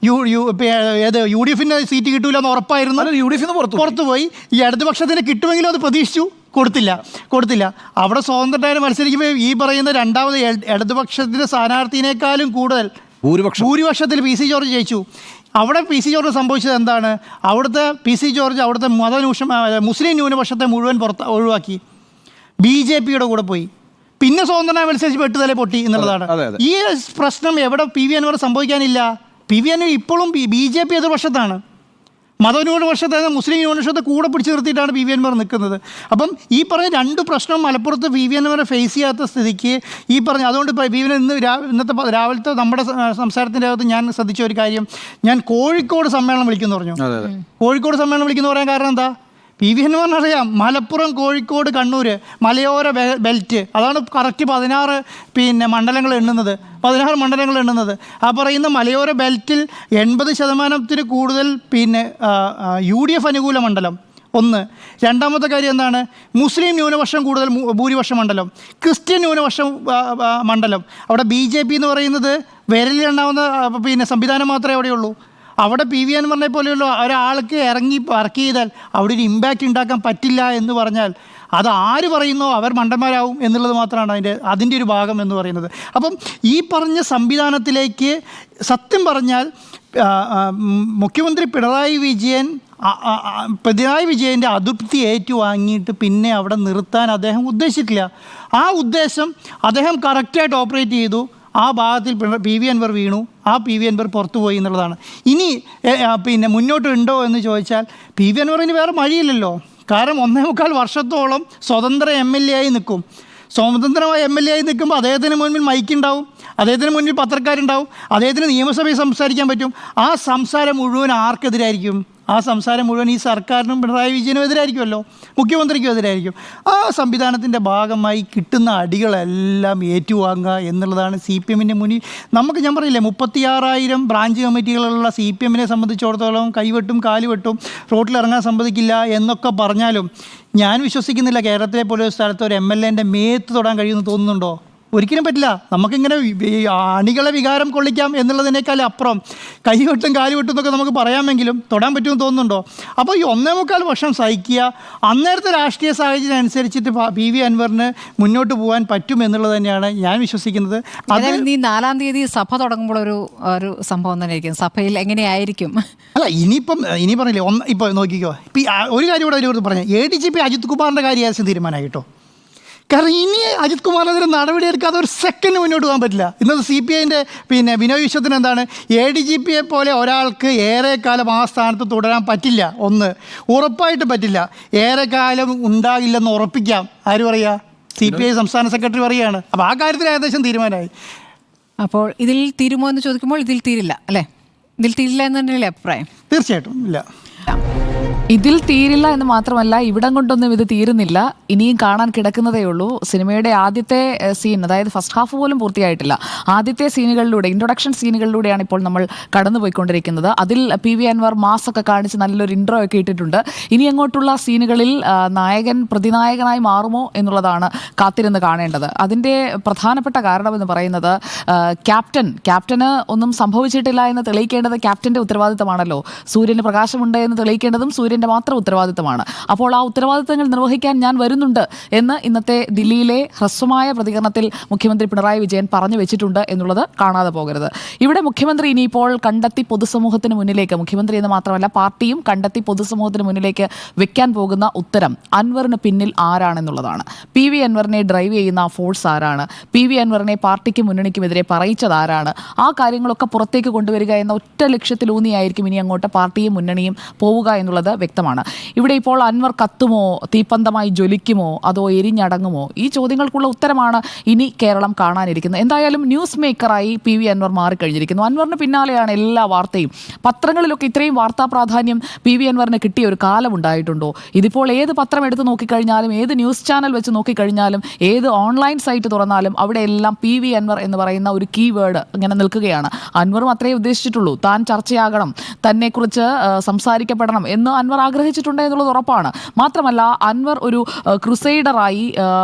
യു ഡി എഫിൻ്റെ സീറ്റ് കിട്ടൂല എന്ന് ഉറപ്പായിരുന്നു. UDF പുറത്തുപോയി. ഈ ഇടതുപക്ഷത്തിന് കിട്ടുമെങ്കിലും അത് പ്രതീക്ഷിച്ചു, കൊടുത്തില്ല. അവിടെ സ്വതന്ത്രനായിട്ട് മത്സരിക്കുമ്പോൾ ഈ പറയുന്ന രണ്ടാമത് ഇടതുപക്ഷത്തിൻ്റെ സ്ഥാനാർത്ഥിനേക്കാളും കൂടുതൽ ഭൂരിപക്ഷത്തിൽ പി സി ജോർജ് ജയിച്ചു. അവിടെ പി സി ജോർജ് സംഭവിച്ചത് എന്താണ്? അവിടുത്തെ പി സി ജോർജ് അവിടുത്തെ മുസ്ലിം ന്യൂനപക്ഷത്തെ മുഴുവൻ ഒഴിവാക്കി, BJPയുടെ കൂടെ പോയി. പിന്നെ സ്വതന്ത്രനായി മത്സരിച്ച് വെട്ടുതല പൊട്ടി എന്നുള്ളതാണ്. ഈ പ്രശ്നം എവിടെ പി വി അൻവർ സംഭവിക്കാനില്ല. പി വി അൻവർ ഇപ്പോഴും BJP എതിർപക്ഷത്താണ്. മതന്യൂനപക്ഷത്തെ മുസ്ലിം ന്യൂനപക്ഷത്തെ കൂടെ പിടിച്ചു നിർത്തിയിട്ടാണ് പി വി അൻവർ നിൽക്കുന്നത്. അപ്പം ഈ പറഞ്ഞ രണ്ട് പ്രശ്നം മലപ്പുറത്ത് പി വി അൻവറെ ഫേസ് ചെയ്യാത്ത സ്ഥിതിക്ക് ഈ പറഞ്ഞ അതുകൊണ്ട് പി വി ഇന്നത്തെ രാവിലത്തെ നമ്മുടെ സംസാരത്തിൻ്റെ അകത്ത് ഞാൻ ശ്രദ്ധിച്ച ഒരു കാര്യം, ഞാൻ കോഴിക്കോട് സമ്മേളനം വിളിക്കുമെന്ന് പറഞ്ഞു. കോഴിക്കോട് സമ്മേളനം വിളിക്കുന്നു പറയാൻ കാരണം എന്താ? പി വി അൻവറിനറിയാം മലപ്പുറം, കോഴിക്കോട്, കണ്ണൂർ മലയോര ബെൽറ്റ്, അതാണ് കറക്റ്റ് 16 മണ്ഡലങ്ങൾ എണ്ണുന്നത്, 16 മണ്ഡലങ്ങൾ എണ്ണുന്നത്. ആ പറയുന്ന മലയോര ബെൽറ്റിൽ 80% കൂടുതൽ UDF അനുകൂല മണ്ഡലം ഒന്ന്. രണ്ടാമത്തെ കാര്യം എന്താണ്? മുസ്ലിം ന്യൂനപക്ഷം കൂടുതൽ ഭൂരിപക്ഷ മണ്ഡലം, ക്രിസ്ത്യൻ ന്യൂനപക്ഷം മണ്ഡലം. അവിടെ BJP എന്ന് പറയുന്നത് വിരലിലെണ്ണാവുന്ന സംവിധാനം മാത്രമേ അവിടെയുള്ളൂ. അവിടെ പി വി അൻവറിനെ പോലെയുള്ള ഒരാൾക്ക് ഇറങ്ങി വർക്ക് ചെയ്താൽ അവിടെ ഒരു ഇമ്പാക്റ്റ് ഉണ്ടാക്കാൻ പറ്റില്ല എന്ന് പറഞ്ഞാൽ അത് ആര് പറയുന്നോ അവർ മണ്ടന്മാരാവും എന്നുള്ളത് മാത്രമാണ് അതിൻ്റെ ഒരു ഭാഗം എന്ന് പറയുന്നത്. അപ്പം ഈ പറഞ്ഞ സംവിധാനത്തിലേക്ക് സത്യം പറഞ്ഞാൽ മുഖ്യമന്ത്രി പിണറായി വിജയൻ്റെ അതൃപ്തി ഏറ്റുവാങ്ങിയിട്ട് പിന്നെ അവിടെ നിർത്താൻ അദ്ദേഹം ഉദ്ദേശിച്ചിട്ടില്ല. ആ ഉദ്ദേശം അദ്ദേഹം കറക്റ്റായിട്ട് ഓപ്പറേറ്റ് ചെയ്തു. ആ ഭാഗത്തിൽ പി വി അൻവർ വീണു, ആ പി വി അൻവർ പുറത്തുപോയി എന്നുള്ളതാണ്. ഇനി മുന്നോട്ട് ഉണ്ടോ എന്ന് ചോദിച്ചാൽ പി വി അൻവറിന് വേറെ വഴിയില്ലല്ലോ. കാരണം 1.25 വർഷത്തോളം സ്വതന്ത്ര MLA ആയി നിൽക്കും. സ്വതന്ത്രമായ MLA ആയി നിൽക്കുമ്പോൾ അദ്ദേഹത്തിന് മുന്നിൽ മൈക്കുണ്ടാവും, അദ്ദേഹത്തിന് മുന്നിൽ പത്രക്കാരുണ്ടാവും, അദ്ദേഹത്തിന് നിയമസഭയിൽ സംസാരിക്കാൻ പറ്റും. ആ സംസാരം മുഴുവൻ ആർക്കെതിരായിരിക്കും? ആ സംസാരം മുഴുവൻ ഈ സർക്കാരിനും പിണറായി വിജയനും എതിരായിരിക്കുമല്ലോ, മുഖ്യമന്ത്രിക്കും എതിരായിരിക്കും. ആ സംവിധാനത്തിൻ്റെ ഭാഗമായി കിട്ടുന്ന അടികളെല്ലാം ഏറ്റുവാങ്ങുക എന്നുള്ളതാണ് CPM-ൻ്റെ മുന്നിൽ. ഞാൻ പറയില്ലേ 36,000 ബ്രാഞ്ച് കമ്മിറ്റികളുള്ള CPM-നെ സംബന്ധിച്ചിടത്തോളം കൈവെട്ടും കാലുവെട്ടും റോട്ടിലിറങ്ങാൻ സമ്മതിക്കില്ല എന്നൊക്കെ പറഞ്ഞാലും ഞാൻ വിശ്വസിക്കുന്നില്ല കേരളത്തിലെ പോലെ ഒരു സ്ഥലത്ത് ഒരു MLA-ൻ്റെ മേത്ത് തൊടാൻ കഴിയുമെന്ന് തോന്നുന്നുണ്ടോ? ഒരിക്കലും പറ്റില്ല. നമുക്കിങ്ങനെ അണികളെ വികാരം കൊള്ളിക്കാം എന്നുള്ളതിനേക്കാൾ അപ്പുറം കൈവെട്ടും കാലുവെട്ടും എന്നൊക്കെ നമുക്ക് പറയാമെങ്കിലും തൊടാൻ പറ്റുമെന്ന് തോന്നുന്നുണ്ടോ? അപ്പോൾ ഈ 1.25 വർഷം സഹിക്കുക, അന്നേരത്തെ രാഷ്ട്രീയ സാഹചര്യം അനുസരിച്ചിട്ട് പി വി അൻവറിന് മുന്നോട്ട് പോകാൻ പറ്റും എന്നുള്ളത് തന്നെയാണ് ഞാൻ വിശ്വസിക്കുന്നത്. അത് ഈ 4-ാം തീയതി സഭ തുടങ്ങുമ്പോൾ ഒരു സംഭവം തന്നെ ആയിരിക്കും. സഭയിൽ എങ്ങനെയായിരിക്കും? അല്ല ഇനി പറഞ്ഞില്ലേ, ഇപ്പോൾ നോക്കിക്കോ, ഒരു കാര്യം കൂടെ അതിൽ പറഞ്ഞു. ADGP അജിത് കുമാറിൻ്റെ കാര്യം ഏകദേശം തീരുമാനമായി കേട്ടോ. കാരണം ഇനി അജിത് കുമാറിനെതിരെ നടപടിയെടുക്കാതെ ഒരു സെക്കൻഡ് മുന്നോട്ട് പോകാൻ പറ്റില്ല. ഇന്നത്തെ CPI-ൻ്റെ വിനോദ് വിശ്വത്തിന് എന്താണ്, ADGP-യെ പോലെ ഒരാൾക്ക് ഏറെക്കാലം ആ സ്ഥാനത്ത് തുടരാൻ പറ്റില്ല. ഒന്ന് ഉറപ്പായിട്ട് പറ്റില്ല, ഏറെക്കാലം ഉണ്ടാകില്ലെന്ന് ഉറപ്പിക്കാം. ആര് പറയുക? CPI സംസ്ഥാന സെക്രട്ടറി പറയുകയാണ്. അപ്പോൾ ആ കാര്യത്തിൽ ഏകദേശം തീരുമാനമായി. അപ്പോൾ ഇതിൽ തീരുമോ എന്ന് ചോദിക്കുമ്പോൾ ഇതിൽ തീരില്ല അല്ലേ? ഇതിൽ തീരില്ല എന്ന് തന്നെയല്ലേ അഭിപ്രായം? തീർച്ചയായിട്ടും ഇല്ല. ഇതിൽ തീരില്ല എന്ന് മാത്രമല്ല, ഇവിടം കൊണ്ടൊന്നും ഇത് തീരുന്നില്ല. ഇനിയും കാണാൻ കിടക്കുന്നതേ ഉള്ളൂ. സിനിമയുടെ ആദ്യത്തെ സീൻ, അതായത് ഫസ്റ്റ് ഹാഫ് പോലും പൂർത്തിയായിട്ടില്ല. ആദ്യത്തെ സീനുകളിലൂടെ, ഇൻട്രൊഡക്ഷൻ സീനുകളിലൂടെയാണ് ഇപ്പോൾ നമ്മൾ കടന്നുപോയിക്കൊണ്ടിരിക്കുന്നത്. അതിൽ പി വി അൻവർ മാസൊക്കെ കാണിച്ച് നല്ലൊരു ഇൻട്രോ ഒക്കെ ഇട്ടിട്ടുണ്ട്. ഇനി അങ്ങോട്ടുള്ള സീനുകളിൽ നായകൻ പ്രതിനായകനായി മാറുമോ എന്നുള്ളതാണ് കാത്തിരുന്ന് കാണേണ്ടത്. അതിൻ്റെ പ്രധാനപ്പെട്ട കാരണമെന്ന് പറയുന്നത് ക്യാപ്റ്റന് ഒന്നും സംഭവിച്ചിട്ടില്ല എന്ന് തെളിയിക്കേണ്ടത് ക്യാപ്റ്റൻ്റെ ഉത്തരവാദിത്തമാണല്ലോ. സൂര്യന് പ്രകാശമുണ്ട് എന്ന് തെളിയിക്കേണ്ടതും സൂര്യൻ്റെ മാത്രം ഉത്തരവാദിത്തമാണ്. അപ്പോൾ ആ ഉത്തരവാദിത്തങ്ങൾ നിർവഹിക്കാൻ ഞാൻ വരുന്നുണ്ട് എന്ന് ഇന്നത്തെ ദില്ലിയിലെ ഹ്രസ്വമായ പ്രതികരണത്തിൽ മുഖ്യമന്ത്രി പിണറായി വിജയൻ പറഞ്ഞു വെച്ചിട്ടുണ്ട് എന്നുള്ളത് കാണാതെ പോകരുത്. ഇവിടെ മുഖ്യമന്ത്രി ഇനിയിപ്പോൾ കണ്ടെത്തി പൊതുസമൂഹത്തിന് മുന്നിലേക്ക്, മുഖ്യമന്ത്രി എന്ന് മാത്രമല്ല പാർട്ടിയും കണ്ടെത്തി പൊതുസമൂഹത്തിന് മുന്നിലേക്ക് വെക്കാൻ പോകുന്ന ഉത്തരം അൻവറിന് പിന്നിൽ ആരാണെന്നുള്ളതാണ്. പി വി അൻവറിനെ ഡ്രൈവ് ചെയ്യുന്ന ഫോഴ്സ് ആരാണ്? പി വി അൻവറിനെ പാർട്ടിക്കും മുന്നണിക്കുമെതിരെ പറയിച്ചത് ആരാണ്? ആ കാര്യങ്ങളൊക്കെ പുറത്തേക്ക് കൊണ്ടുവരിക എന്ന ഒറ്റ ലക്ഷ്യത്തിലൂന്നിയായിരിക്കും ഇനി അങ്ങോട്ട് പാർട്ടിയും മുന്നണിയും പോവുക എന്നുള്ളത് വ്യക്തമാണ്. ഇവിടെ ഇപ്പോൾ അൻവർ കത്തുമോ, തീപ്പന്തമായി ജ്വലിക്കുമോ, അതോ എരിഞ്ഞടങ്ങുമോ? ഈ ചോദ്യങ്ങൾക്കുള്ള ഉത്തരമാണ് ഇനി കേരളം കാണാനിരിക്കുന്നത്. എന്തായാലും ന്യൂസ് മേക്കറായി പി വി അൻവർ മാറിക്കഴിഞ്ഞിരിക്കുന്നു. അൻവറിന് പിന്നാലെയാണ് എല്ലാ വാർത്തയും. പത്രങ്ങളിലൊക്കെ ഇത്രയും വാർത്താ പ്രാധാന്യം പി വി അൻവറിന് കിട്ടിയ ഒരു കാലം ഉണ്ടായിട്ടുണ്ടോ? ഇതിപ്പോൾ ഏത് പത്രം എടുത്ത് നോക്കിക്കഴിഞ്ഞാലും, ഏത് ന്യൂസ് ചാനൽ വെച്ച് നോക്കിക്കഴിഞ്ഞാലും, ഏത് ഓൺലൈൻ സൈറ്റ് തുറന്നാലും അവിടെ എല്ലാം പി വി അൻവർ എന്ന് പറയുന്ന ഒരു കീവേഡ് ഇങ്ങനെ നിൽക്കുകയാണ്. അൻവറും അത്രേ ഉദ്ദേശിച്ചിട്ടുള്ളൂ. താൻ ചർച്ചയാകണം, തന്നെക്കുറിച്ച് സംസാരിക്കപ്പെടണം എന്ന് അൻവർ അൻവർ ആഗ്രഹിച്ചിട്ടുണ്ട് എന്നുള്ളത് ഉറപ്പാണ്. മാത്രമല്ല അൻവർ ഒരു ക്രുസൈഡറായി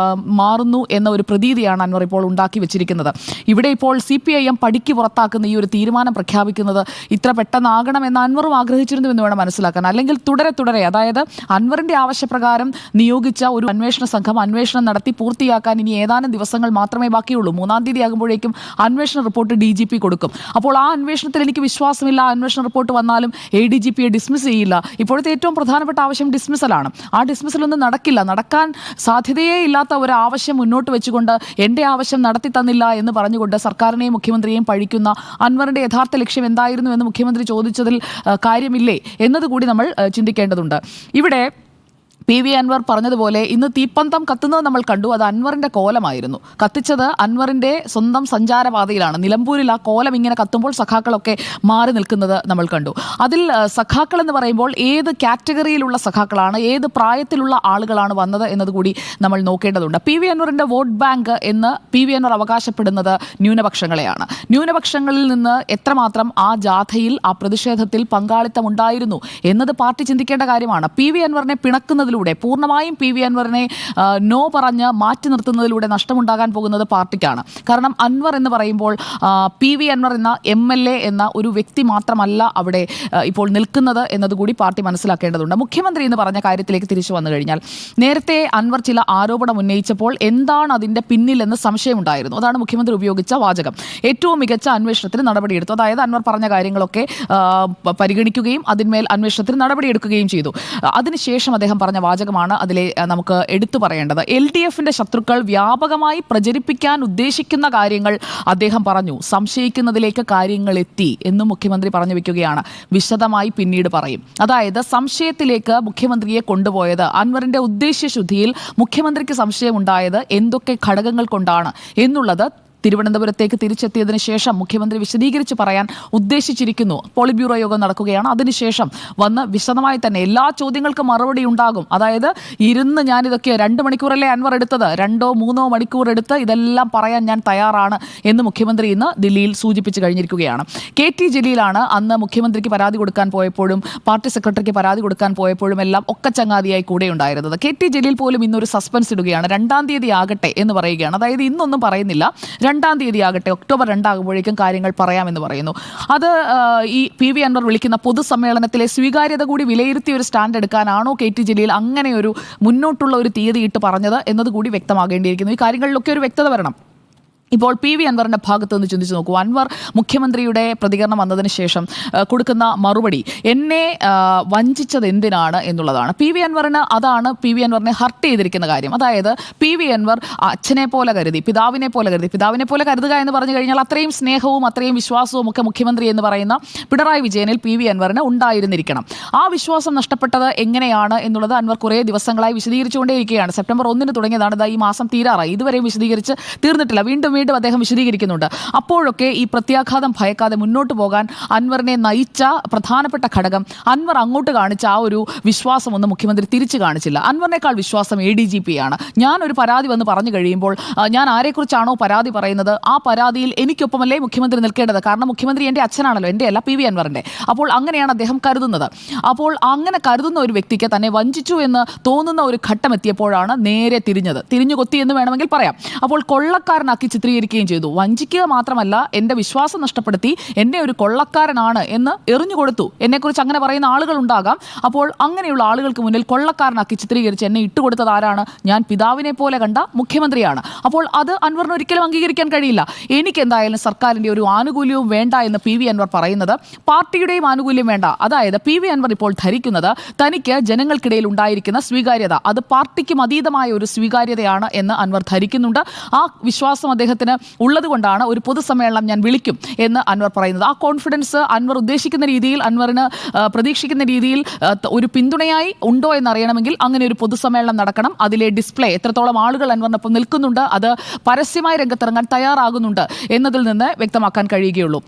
മാറുന്നു എന്ന ഒരു പ്രതീതിയാണ് അൻവർ ഇപ്പോൾ ഉണ്ടാക്കി വെച്ചിരിക്കുന്നത്. ഇവിടെ ഇപ്പോൾ CPIM പടിക്ക് പുറത്താക്കുന്ന ഈ ഒരു തീരുമാനം പ്രഖ്യാപിക്കുന്നത് ഇത്ര പെട്ടെന്നാകണമെന്ന് അൻവറും ആഗ്രഹിച്ചിരുന്നുവെന്ന് വേണം മനസ്സിലാക്കാൻ. അല്ലെങ്കിൽ തുടരെ അതായത് അൻവറിന്റെ ആവശ്യപ്രകാരം നിയോഗിച്ച ഒരു അന്വേഷണ സംഘം അന്വേഷണം നടത്തി പൂർത്തിയാക്കാൻ ഇനി ഏതാനും ദിവസങ്ങൾ മാത്രമേ ബാക്കിയുള്ളൂ. 3-ാം തീയതി ആകുമ്പോഴേക്കും അന്വേഷണ റിപ്പോർട്ട് DGP കൊടുക്കും. അപ്പോൾ ആ അന്വേഷണത്തിൽ എനിക്ക് വിശ്വാസമില്ല. അന്വേഷണ റിപ്പോർട്ട് വന്നാലും ADGPയെ ഡിസ്മിസ് ചെയ്യില്ല. ഇപ്പോഴത്തെ ഏറ്റവും പ്രധാനപ്പെട്ട ആവശ്യം ഡിസ്മിസലാണ്. ആ ഡിസ്മിസലൊന്നും നടക്കില്ല. നടക്കാൻ സാധ്യതയേ ഇല്ലാത്ത ഒരു ആവശ്യം മുന്നോട്ട് വെച്ചുകൊണ്ട് എൻ്റെ ആവശ്യം നടത്തി തന്നില്ല എന്ന് പറഞ്ഞുകൊണ്ട് സർക്കാരിനെയും മുഖ്യമന്ത്രിയെയും പഴിക്കുന്ന അൻവറിന്റെ യഥാർത്ഥ ലക്ഷ്യം എന്തായിരുന്നു എന്ന് മുഖ്യമന്ത്രി ചോദിച്ചതിൽ കാര്യമില്ലേ എന്നതുകൂടി നമ്മൾ ചിന്തിക്കേണ്ടതുണ്ട്. ഇവിടെ PV അൻവർ പറഞ്ഞതുപോലെ ഇന്ന് തീപ്പന്തം കത്തുന്നത് നമ്മൾ കണ്ടു. അത് അൻവറിന്റെ കോലമായിരുന്നു. കത്തിച്ചത് അൻവറിന്റെ സ്വന്തം സഞ്ചാരപാതയിലാണ്. നിലമ്പൂരിൽ ആ കോലം ഇങ്ങനെ കത്തുമ്പോൾ സഖാക്കളൊക്കെ മാറി നിൽക്കുന്നത് നമ്മൾ കണ്ടു. അതിൽ സഖാക്കൾ എന്ന് പറയുമ്പോൾ ഏത് കാറ്റഗറിയിലുള്ള സഖാക്കളാണ്, ഏത് പ്രായത്തിലുള്ള ആളുകളാണ് വന്നത് എന്നതുകൂടി നമ്മൾ നോക്കേണ്ടതുണ്ട്. PV അൻവറിന്റെ വോട്ട് ബാങ്ക് എന്ന് PV അൻവർ അവകാശപ്പെടുന്നത് ന്യൂനപക്ഷങ്ങളെയാണ്. ന്യൂനപക്ഷങ്ങളിൽ നിന്ന് എത്രമാത്രം ആ ജാഥയിൽ ആ പ്രതിഷേധത്തിൽ പങ്കാളിത്തമുണ്ടായിരുന്നു എന്നത് പാർട്ടി ചിന്തിക്കേണ്ട കാര്യമാണ്. PV അൻവറിനെ പിണക്കുന്നതിൽ പൂർണ്ണമായും PV അൻവറിനെ നോ പറഞ്ഞ് മാറ്റി നിർത്തുന്നതിലൂടെ നഷ്ടമുണ്ടാകാൻ പോകുന്നത് പാർട്ടിക്കാണ്. കാരണം അൻവർ എന്ന് പറയുമ്പോൾ PV അൻവർ എന്ന MLA എന്ന ഒരു വ്യക്തി മാത്രമല്ല അവിടെ ഇപ്പോൾ നിൽക്കുന്നത് എന്നതുകൂടി പാർട്ടി മനസ്സിലാക്കേണ്ടതുണ്ട്. മുഖ്യമന്ത്രി എന്ന് പറഞ്ഞ കാര്യത്തിലേക്ക് തിരിച്ചു വന്നു കഴിഞ്ഞാൽ നേരത്തെ അൻവർ ചില ആരോപണം ഉന്നയിച്ചപ്പോൾ എന്താണ് അതിൻ്റെ പിന്നിലെന്ന് സംശയമുണ്ടായിരുന്നു. അതാണ് മുഖ്യമന്ത്രി ഉപയോഗിച്ച വാചകം. ഏറ്റവും മികച്ച അന്വേഷണത്തിന് നടപടിയെടുത്തു. അതായത് അൻവർ പറഞ്ഞ കാര്യങ്ങളൊക്കെ പരിഗണിക്കുകയും അതിന്മേൽ അന്വേഷണത്തിന് നടപടിയെടുക്കുകയും ചെയ്തു. അതിനുശേഷം അദ്ദേഹം പറഞ്ഞ വാചകമാണ് അതിലെ നമുക്ക് എടുത്തു പറയേണ്ടത്. LDFന്റെ ശത്രുക്കൾ വ്യാപകമായി പ്രചരിപ്പിക്കാൻ ഉദ്ദേശിക്കുന്ന കാര്യങ്ങൾ അദ്ദേഹം പറഞ്ഞു. സംശയിക്കുന്നതിലേക്ക് കാര്യങ്ങൾ എത്തി എന്നും മുഖ്യമന്ത്രി പറഞ്ഞു വെക്കുകയാണ്. വിശദമായി പിന്നീട് പറയും. അതായത് സംശയത്തിലേക്ക് മുഖ്യമന്ത്രിയെ കൊണ്ടുപോയത്, അൻവറിന്റെ ഉദ്ദേശ്യശുദ്ധിയിൽ മുഖ്യമന്ത്രിക്ക് സംശയമുണ്ടായത് എന്തൊക്കെ ഘടകങ്ങൾ കൊണ്ടാണ് എന്നുള്ളത് തിരുവനന്തപുരത്തേക്ക് തിരിച്ചെത്തിയതിനു ശേഷം മുഖ്യമന്ത്രി വിശദീകരിച്ച് പറയാൻ ഉദ്ദേശിച്ചിരിക്കുന്നു. പോളിറ്റ് ബ്യൂറോ യോഗം നടക്കുകയാണ്. അതിനുശേഷം വന്ന് വിശദമായി തന്നെ എല്ലാ ചോദ്യങ്ങൾക്കും മറുപടി ഉണ്ടാകും. അതായത് ഇരുന്ന് ഞാനിതൊക്കെ 2 മണിക്കൂറല്ലേ അൻവർ എടുത്തത്, 2-3 മണിക്കൂർ എടുത്ത് ഇതെല്ലാം പറയാൻ ഞാൻ തയ്യാറാണ് എന്ന് മുഖ്യമന്ത്രി ഇന്ന് ദില്ലിയിൽ സൂചിപ്പിച്ചു കഴിഞ്ഞിരിക്കുകയാണ്. KT ജലീലാണ് അന്ന് മുഖ്യമന്ത്രിക്ക് പരാതി കൊടുക്കാൻ പോയപ്പോഴും പാർട്ടി സെക്രട്ടറിക്ക് പരാതി കൊടുക്കാൻ പോയപ്പോഴും എല്ലാം ഒക്കെ ചങ്ങാതിയായി കൂടെ ഉണ്ടായിരുന്നത്. KT ജലീൽ പോലും ഇന്നൊരു സസ്പെൻസ് ഇടുകയാണ്. 2-ാം തീയതി ആകട്ടെ എന്ന് പറയുകയാണ്. അതായത് ഇന്നൊന്നും പറയുന്നില്ല, 2-ാം തീയതി ആകട്ടെ, ഒക്ടോബർ 2 ആകുമ്പോഴേക്കും കാര്യങ്ങൾ പറയാമെന്ന് പറയുന്നു. അത് ഈ PV അൻവർ വിളിക്കുന്ന പൊതുസമ്മേളനത്തിലെ സ്വീകാര്യത കൂടി വിലയിരുത്തിയ ഒരു സ്റ്റാൻഡ് എടുക്കാനാണോ KT ജലീൽ അങ്ങനെ ഒരു മുന്നോട്ടുള്ള ഒരു തീയതി ഇട്ട് പറഞ്ഞത് എന്നതുകൂടി വ്യക്തമാകേണ്ടിയിരിക്കുന്നു. ഈ കാര്യങ്ങളിലൊക്കെ ഒരു വ്യക്തത വരണം. ഇപ്പോൾ PV അൻവറിന്റെ ഭാഗത്ത് നിന്ന് ചിന്തിച്ചു നോക്കൂ. അൻവർ മുഖ്യമന്ത്രിയുടെ പ്രതികരണം വന്നതിന് ശേഷം കൊടുക്കുന്ന മറുപടി എന്നെ വഞ്ചിച്ചത് എന്തിനാണ് എന്നുള്ളതാണ്. PV അൻവറിന് അതാണ് PV അൻവറിനെ ഹർട്ട് ചെയ്തിരിക്കുന്ന കാര്യം. അതായത് PV അൻവർ അച്ഛനെ പോലെ കരുതി, പിതാവിനെ പോലെ കരുതുക എന്ന് പറഞ്ഞു കഴിഞ്ഞാൽ അത്രയും സ്നേഹവും അത്രയും വിശ്വാസവും ഒക്കെ മുഖ്യമന്ത്രി എന്ന് പറയുന്ന പിണറായി വിജയനിൽ PV അൻവറിന് ഉണ്ടായിരുന്നിരിക്കണം. ആ വിശ്വാസം നഷ്ടപ്പെട്ടത് എങ്ങനെയാണ് എന്നുള്ളത് അൻവർ കുറേ ദിവസങ്ങളായി വിശദീകരിച്ചുകൊണ്ടേയിരിക്കുകയാണ്. സെപ്റ്റംബർ 1 തുടങ്ങിയതാണ്, ഈ മാസം തീരാറായി, ഇതുവരെയും വിശദീകരിച്ച് തീർന്നിട്ടില്ല. വീണ്ടും അദ്ദേഹം വിശദീകരിക്കുന്നുണ്ട്. അപ്പോഴൊക്കെ ഈ പ്രത്യാഘാതം ഭയക്കാതെ മുന്നോട്ട് പോകാൻ അൻവറിനെ നയിച്ച പ്രധാനപ്പെട്ട ഘടകം അൻവർ അങ്ങോട്ട് കാണിച്ച ആ ഒരു വിശ്വാസമൊന്നും മുഖ്യമന്ത്രി തിരിച്ചു കാണിച്ചില്ല. അൻവറിനേക്കാൾ വിശ്വാസം ADGPയാണ്. ഞാനൊരു പരാതി വന്ന് പറഞ്ഞു കഴിയുമ്പോൾ ഞാൻ ആരെക്കുറിച്ചാണോ പരാതി പറയുന്നത് ആ പരാതിയിൽ എനിക്കൊപ്പമല്ലേ മുഖ്യമന്ത്രി നിൽക്കേണ്ടത്. കാരണം മുഖ്യമന്ത്രി എൻ്റെ അച്ഛനാണല്ലോ, എൻ്റെ അല്ല, PV അൻവറിൻ്റെ. അപ്പോൾ അങ്ങനെയാണ് അദ്ദേഹം കരുതുന്നത്. അപ്പോൾ അങ്ങനെ കരുതുന്ന ഒരു വ്യക്തിക്ക് തന്നെ വഞ്ചിച്ചു എന്ന് തോന്നുന്ന ഒരു ഘട്ടം എത്തിയപ്പോഴാണ് നേരെ തിരിഞ്ഞു കൊത്തി എന്ന് വേണമെങ്കിൽ പറയാം. അപ്പോൾ കൊള്ളക്കാരനാക്കി ചിത്രീകരിക്കുകയും ചെയ്തു. വഞ്ചിക്കുക മാത്രമല്ല, എൻ്റെ വിശ്വാസം നഷ്ടപ്പെടുത്തി, എന്നെ ഒരു കൊള്ളക്കാരനാണ് എന്ന് എറിഞ്ഞു കൊടുത്തു. എന്നെക്കുറിച്ച് അങ്ങനെ പറയുന്ന ആളുകൾ ഉണ്ടാകാം. അപ്പോൾ അങ്ങനെയുള്ള ആളുകൾക്ക് മുന്നിൽ കൊള്ളക്കാരനാക്കി ചിത്രീകരിച്ച് എന്നെ ഇട്ടുകൊടുത്തത് ആരാണ്? ഞാൻ പിതാവിനെ പോലെ കണ്ട മുഖ്യമന്ത്രിയാണ്. അപ്പോൾ അത് അൻവറിന് ഒരിക്കലും അംഗീകരിക്കാൻ കഴിയില്ല. എനിക്ക് എന്തായാലും സർക്കാരിൻ്റെ ഒരു ആനുകൂല്യവും വേണ്ട എന്ന് PV അൻവർ പറയുന്നത് പാർട്ടിയുടെയും ആനുകൂല്യം വേണ്ട. അതായത് PV അൻവർ ഇപ്പോൾ ധരിക്കുന്നത് തനിക്ക് ജനങ്ങൾക്കിടയിൽ ഉണ്ടായിരിക്കുന്ന സ്വീകാര്യത അത് പാർട്ടിക്കും അതീതമായ ഒരു സ്വീകാര്യതയാണ് എന്ന് അൻവർ ധരിക്കുന്നുണ്ട്. ആ വിശ്വാസം അദ്ദേഹത്തിന് ഉള്ളത് കൊണ്ടാണ് ഒരു പൊതുസമ്മേളനം ഞാൻ വിളിക്കും എന്ന് അൻവർ പറയുന്നത്. ആ കോൺഫിഡൻസ് അൻവർ ഉദ്ദേശിക്കുന്ന രീതിയിൽ, അൻവറിന് പ്രതീക്ഷിക്കുന്ന രീതിയിൽ ഒരു പിന്തുണയായി ഉണ്ടോ എന്നറിയണമെങ്കിൽ അങ്ങനെ ഒരു പൊതുസമ്മേളനം നടക്കണം. അതിലെ ഡിസ്പ്ലേ എത്രത്തോളം ആളുകൾ അൻവറിനൊപ്പം നിൽക്കുന്നുണ്ട്, അത് പരസ്യമായി രംഗത്തിറങ്ങാൻ തയ്യാറാകുന്നുണ്ട് എന്നതിൽ നിന്ന് വ്യക്തമാക്കാൻ കഴിയുകയുള്ളൂ.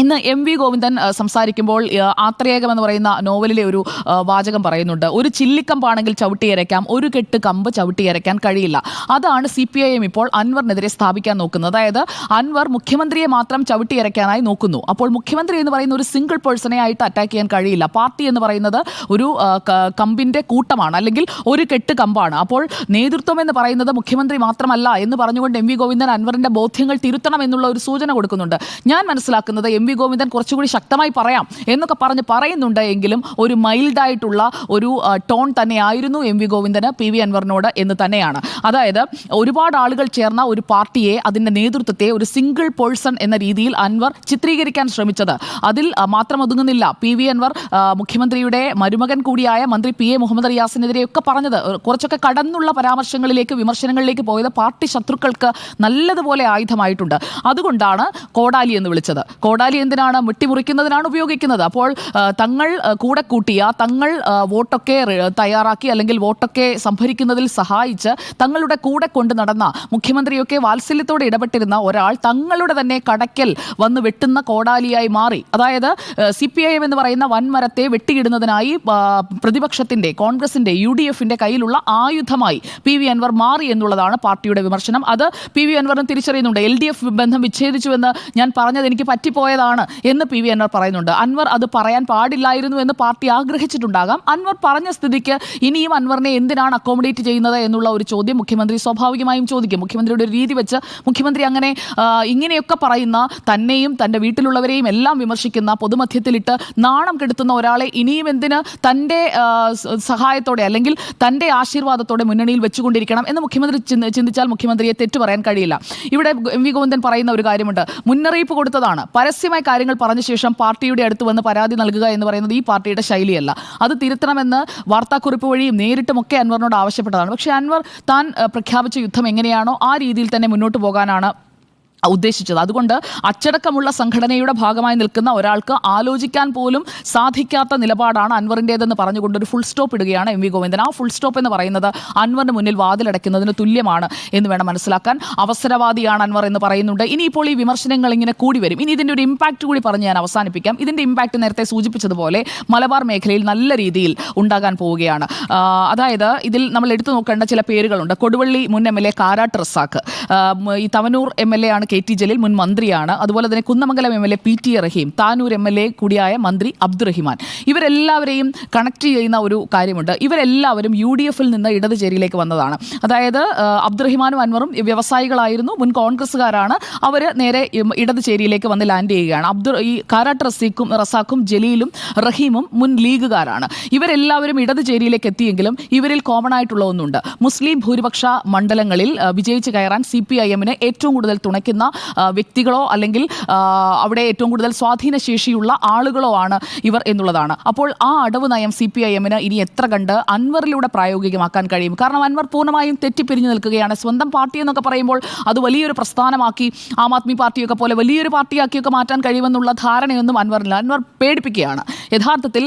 ഇന്ന് M.V. ഗോവിന്ദൻ സംസാരിക്കുമ്പോൾ ആത്രേയകം എന്ന് പറയുന്ന നോവലിലെ ഒരു വാചകം പറയുന്നുണ്ട്. ഒരു ചില്ലിക്കമ്പാണെങ്കിൽ ചവിട്ടിയരയ്ക്കാം, ഒരു കെട്ട് കമ്പ് ചവിട്ടിയരയ്ക്കാൻ കഴിയില്ല. അതാണ് CPIM ഇപ്പോൾ അൻവറിനെതിരെ സ്ഥാപിക്കാൻ നോക്കുന്നത്. അതായത് അൻവർ മുഖ്യമന്ത്രിയെ മാത്രം ചവിട്ടിയരയ്ക്കാനായി നോക്കുന്നു. അപ്പോൾ മുഖ്യമന്ത്രി എന്ന് പറയുന്ന ഒരു സിംഗിൾ പേഴ്സണെ ആയിട്ട് അറ്റാക്ക് ചെയ്യാൻ കഴിയില്ല. പാർട്ടി എന്ന് പറയുന്നത് ഒരു കമ്പിന്റെ കൂട്ടമാണ്, അല്ലെങ്കിൽ ഒരു കെട്ട് കമ്പാണ്. അപ്പോൾ നേതൃത്വം എന്ന് പറയുന്നത് മുഖ്യമന്ത്രി മാത്രമല്ല എന്ന് പറഞ്ഞുകൊണ്ട് M.V. ഗോവിന്ദൻ അൻവറിന്റെ ബോധ്യങ്ങൾ തിരുത്തണം എന്നുള്ള ഒരു സൂചന കൊടുക്കുന്നുണ്ട്. ഞാൻ മനസ്സിലാക്കുന്നത് M.V. ഗോവിന്ദൻ കുറച്ചുകൂടി ശക്തമായി പറയാം എന്നൊക്കെ പറയുന്നുണ്ട് എങ്കിലും ഒരു മൈൽഡായിട്ടുള്ള ഒരു ടോൺ തന്നെയായിരുന്നു M.V. ഗോവിന്ദന് PV അൻവറിനോട് എന്ന് തന്നെയാണ്. അതായത് ഒരുപാട് ആളുകൾ ചേർന്ന ഒരു പാർട്ടിയെ, അതിന്റെ നേതൃത്വത്തെ ഒരു സിംഗിൾ പേഴ്സൺ എന്ന രീതിയിൽ അൻവർ ചിത്രീകരിക്കാൻ ശ്രമിച്ചത് അതിൽ മാത്രം ഒതുങ്ങുന്നില്ല. PV അൻവർ മുഖ്യമന്ത്രിയുടെ മരുമകൻ കൂടിയായ മന്ത്രി PA മുഹമ്മദ് റിയാസിനെതിരെയൊക്കെ പറഞ്ഞത് കുറച്ചൊക്കെ കടന്നുള്ള പരാമർശങ്ങളിലേക്ക്, വിമർശനങ്ങളിലേക്ക് പോയത് പാർട്ടി ശത്രുക്കൾക്ക് നല്ലതുപോലെ ആയുധമായിട്ടുണ്ട്. അതുകൊണ്ടാണ് കോടാലി എന്ന് വിളിച്ചത്. കോടാലി എന്തിനാണ്? വെട്ടിമുറിക്കുന്നതിനാണ് ഉപയോഗിക്കുന്നത്. അപ്പോൾ തങ്ങൾ കൂടെ കൂട്ടിയ, തങ്ങൾ വോട്ടൊക്കെ തയ്യാറാക്കി അല്ലെങ്കിൽ വോട്ടൊക്കെ സംഭരിക്കുന്നതിൽ സഹായിച്ച് തങ്ങളുടെ കൂടെ കൊണ്ട് നടന്ന, മുഖ്യമന്ത്രിയൊക്കെ വാത്സല്യത്തോടെ ഇടപെട്ടിരുന്ന ഒരാൾ തങ്ങളുടെ തന്നെ കടയ്ക്കൽ വന്ന് വെട്ടുന്ന കോടാലിയായി മാറി. അതായത് CPIM എന്ന് പറയുന്ന വൻമരത്തെ വെട്ടിയിടുന്നതിനായി പ്രതിപക്ഷത്തിന്റെ, കോൺഗ്രസിന്റെ, UDFന്റെ കയ്യിലുള്ള ആയുധമായി PV അൻവർ മാറി എന്നുള്ളതാണ് പാർട്ടിയുടെ വിമർശനം. അത് PV അൻവറിന് തിരിച്ചറിയുന്നുണ്ട്. LDF ബന്ധം വിച്ഛേദിച്ചുവെന്ന് ഞാൻ പറഞ്ഞത് എനിക്ക് പറ്റിപ്പോയതാണ് എന്ന് PV അൻവർ പറയുന്നുണ്ട്. അൻവർ അത് പറയാൻ പാടില്ലായിരുന്നു എന്ന് പാർട്ടി ആഗ്രഹിച്ചിട്ടുണ്ടാകാം. അൻവർ പറഞ്ഞ സ്ഥിതിക്ക് ഇനിയും അൻവറിനെ എന്തിനാണ് അക്കോമഡേറ്റ് ചെയ്യുന്നത് എന്നുള്ള ഒരു ചോദ്യം മുഖ്യമന്ത്രി സ്വാഭാവികമായും ചോദിക്കും. മുഖ്യമന്ത്രിയുടെ ഒരു രീതി വെച്ച് മുഖ്യമന്ത്രി അങ്ങനെ ഇങ്ങനെയൊക്കെ പറയുന്ന, തന്നെയും തൻ്റെ വീട്ടിലുള്ളവരെയും എല്ലാം വിമർശിക്കുന്ന, പൊതുമധ്യത്തിലിട്ട് നാണം കെടുത്തുന്ന ഒരാളെ ഇനിയും എന്തിന് തൻ്റെ സഹായത്തോടെ അല്ലെങ്കിൽ തൻ്റെ ആശീർവാദത്തോടെ മുന്നണിയിൽ വെച്ചുകൊണ്ടിരിക്കണം എന്ന് മുഖ്യമന്ത്രി ചിന്തിച്ചാൽ മുഖ്യമന്ത്രിയെ തെറ്റു പറയാൻ കഴിയില്ല. ഇവിടെ M.V. ഗോവിന്ദൻ പറയുന്ന ഒരു കാര്യമുണ്ട്. മുന്നറിയിപ്പ് കൊടുത്തതാണ്. പരസ്യമായി കാര്യങ്ങൾ പറഞ്ഞ ശേഷം പാർട്ടിയുടെ അടുത്ത് വന്ന് പരാതി നൽകുക എന്ന് പറയുന്നത് ഈ പാർട്ടിയുടെ ശൈലിയല്ല. അത് തിരുത്തണമെന്ന് വാർത്താക്കുറിപ്പ് വഴിയും നേരിട്ടുമൊക്കെ അൻവറിനോട് ആവശ്യപ്പെട്ടതാണ്. പക്ഷേ അൻവർ താൻ പ്രഖ്യാപിച്ച യുദ്ധം എങ്ങനെയാണോ ആ രീതിയിൽ തന്നെ മുന്നോട്ട് പോകാനാണ് ഉദ്ദേശിച്ചത്. അതുകൊണ്ട് അച്ചടക്കമുള്ള സംഘടനയുടെ ഭാഗമായി നിൽക്കുന്ന ഒരാൾക്ക് ആലോചിക്കാൻ പോലും സാധിക്കാത്ത നിലപാടാണ് അൻവറിൻ്റേതെന്ന് പറഞ്ഞുകൊണ്ട് ഒരു ഫുൾ സ്റ്റോപ്പ് ഇടുകയാണ് M.V. ഗോവിന്ദൻ. ആ ഫുൾ സ്റ്റോപ്പ് എന്ന് പറയുന്നത് അൻവറിന് മുന്നിൽ വാതിലടയ്ക്കുന്നതിന് തുല്യമാണ് എന്ന് വേണം മനസ്സിലാക്കാൻ. അവസരവാദിയാണ് അൻവർ എന്ന് പറയുന്നുണ്ട്. ഇനിയിപ്പോൾ ഈ വിമർശനങ്ങൾ ഇങ്ങനെ കൂടി വരും. ഇനി ഇതിൻ്റെ ഒരു ഇമ്പാക്റ്റ് കൂടി പറഞ്ഞ് ഞാൻ അവസാനിപ്പിക്കാം. ഇതിൻ്റെ ഇമ്പാക്റ്റ് നേരത്തെ സൂചിപ്പിച്ചതുപോലെ മലബാർ മേഖലയിൽ നല്ല രീതിയിൽ ഉണ്ടാകാൻ പോവുകയാണ്. അതായത് ഇതിൽ നമ്മൾ എടുത്തു നോക്കേണ്ട ചില പേരുകളുണ്ട്. കൊടുവള്ളി മുൻ MLA കാരാട്ട് റസാഖ്, ഈ തവനൂർ MLA ആണ് KT ജലീൽ, മുൻ മന്ത്രിയാണ്. അതുപോലെ തന്നെ കുന്നമംഗലം MLA PT റഹീം, താനൂർ MLA കൂടിയായ മന്ത്രി അബ്ദുറഹിമാൻ, ഇവരെല്ലാവരെയും കണക്ട് ചെയ്യുന്ന ഒരു കാര്യമുണ്ട്. ഇവരെല്ലാവരും UDFൽ നിന്ന് ഇടത് ചേരിയിലേക്ക് വന്നതാണ്. അതായത് അബ്ദുറഹിമാനും അൻവറും വ്യവസായികളായിരുന്നു, മുൻ കോൺഗ്രസ്സുകാരാണ്. അവർ നേരെ ഇടത് ചേരിയിലേക്ക് വന്ന് ലാൻഡ് ചെയ്യുകയാണ്. ഈ കാരാട്ട് റസാഖും ജലീലും റഹീമും മുൻ ലീഗുകാരാണ്. ഇവരെല്ലാവരും ഇടത് ചേരിയിലേക്ക് എത്തിയെങ്കിലും ഇവരിൽ കോമൺ ആയിട്ടുള്ള ഒന്നുണ്ട്. മുസ്ലിം ഭൂരിപക്ഷ മണ്ഡലങ്ങളിൽ വിജയിച്ച് കയറാൻ CPIMന് ഏറ്റവും കൂടുതൽ തുണയ്ക്കുന്ന വ്യക്തികളോ അല്ലെങ്കിൽ അവിടെ ഏറ്റവും കൂടുതൽ സ്വാധീന ശേഷിയുള്ള ആളുകളോ ആണ് ഇവർ എന്നുള്ളതാണ്. അപ്പോൾ ആ അടവ് നയം CPIMന് ഇനി എത്ര കണ്ട് അൻവറിലൂടെ പ്രായോഗികമാക്കാൻ കഴിയും? കാരണം അൻവർ പൂർണ്ണമായും തെറ്റിപ്പിരിഞ്ഞു നിൽക്കുകയാണ്. സ്വന്തം പാർട്ടി എന്നൊക്കെ പറയുമ്പോൾ അത് വലിയൊരു പ്രസ്ഥാനമാക്കി, ആം ആദ്മി പാർട്ടിയൊക്കെ പോലെ വലിയൊരു പാർട്ടിയാക്കിയൊക്കെ മാറ്റാൻ കഴിയുമെന്നുള്ള ധാരണയൊന്നും അൻവറില്ല. അൻവർ പേടിപ്പിക്കുകയാണ്. യഥാർത്ഥത്തിൽ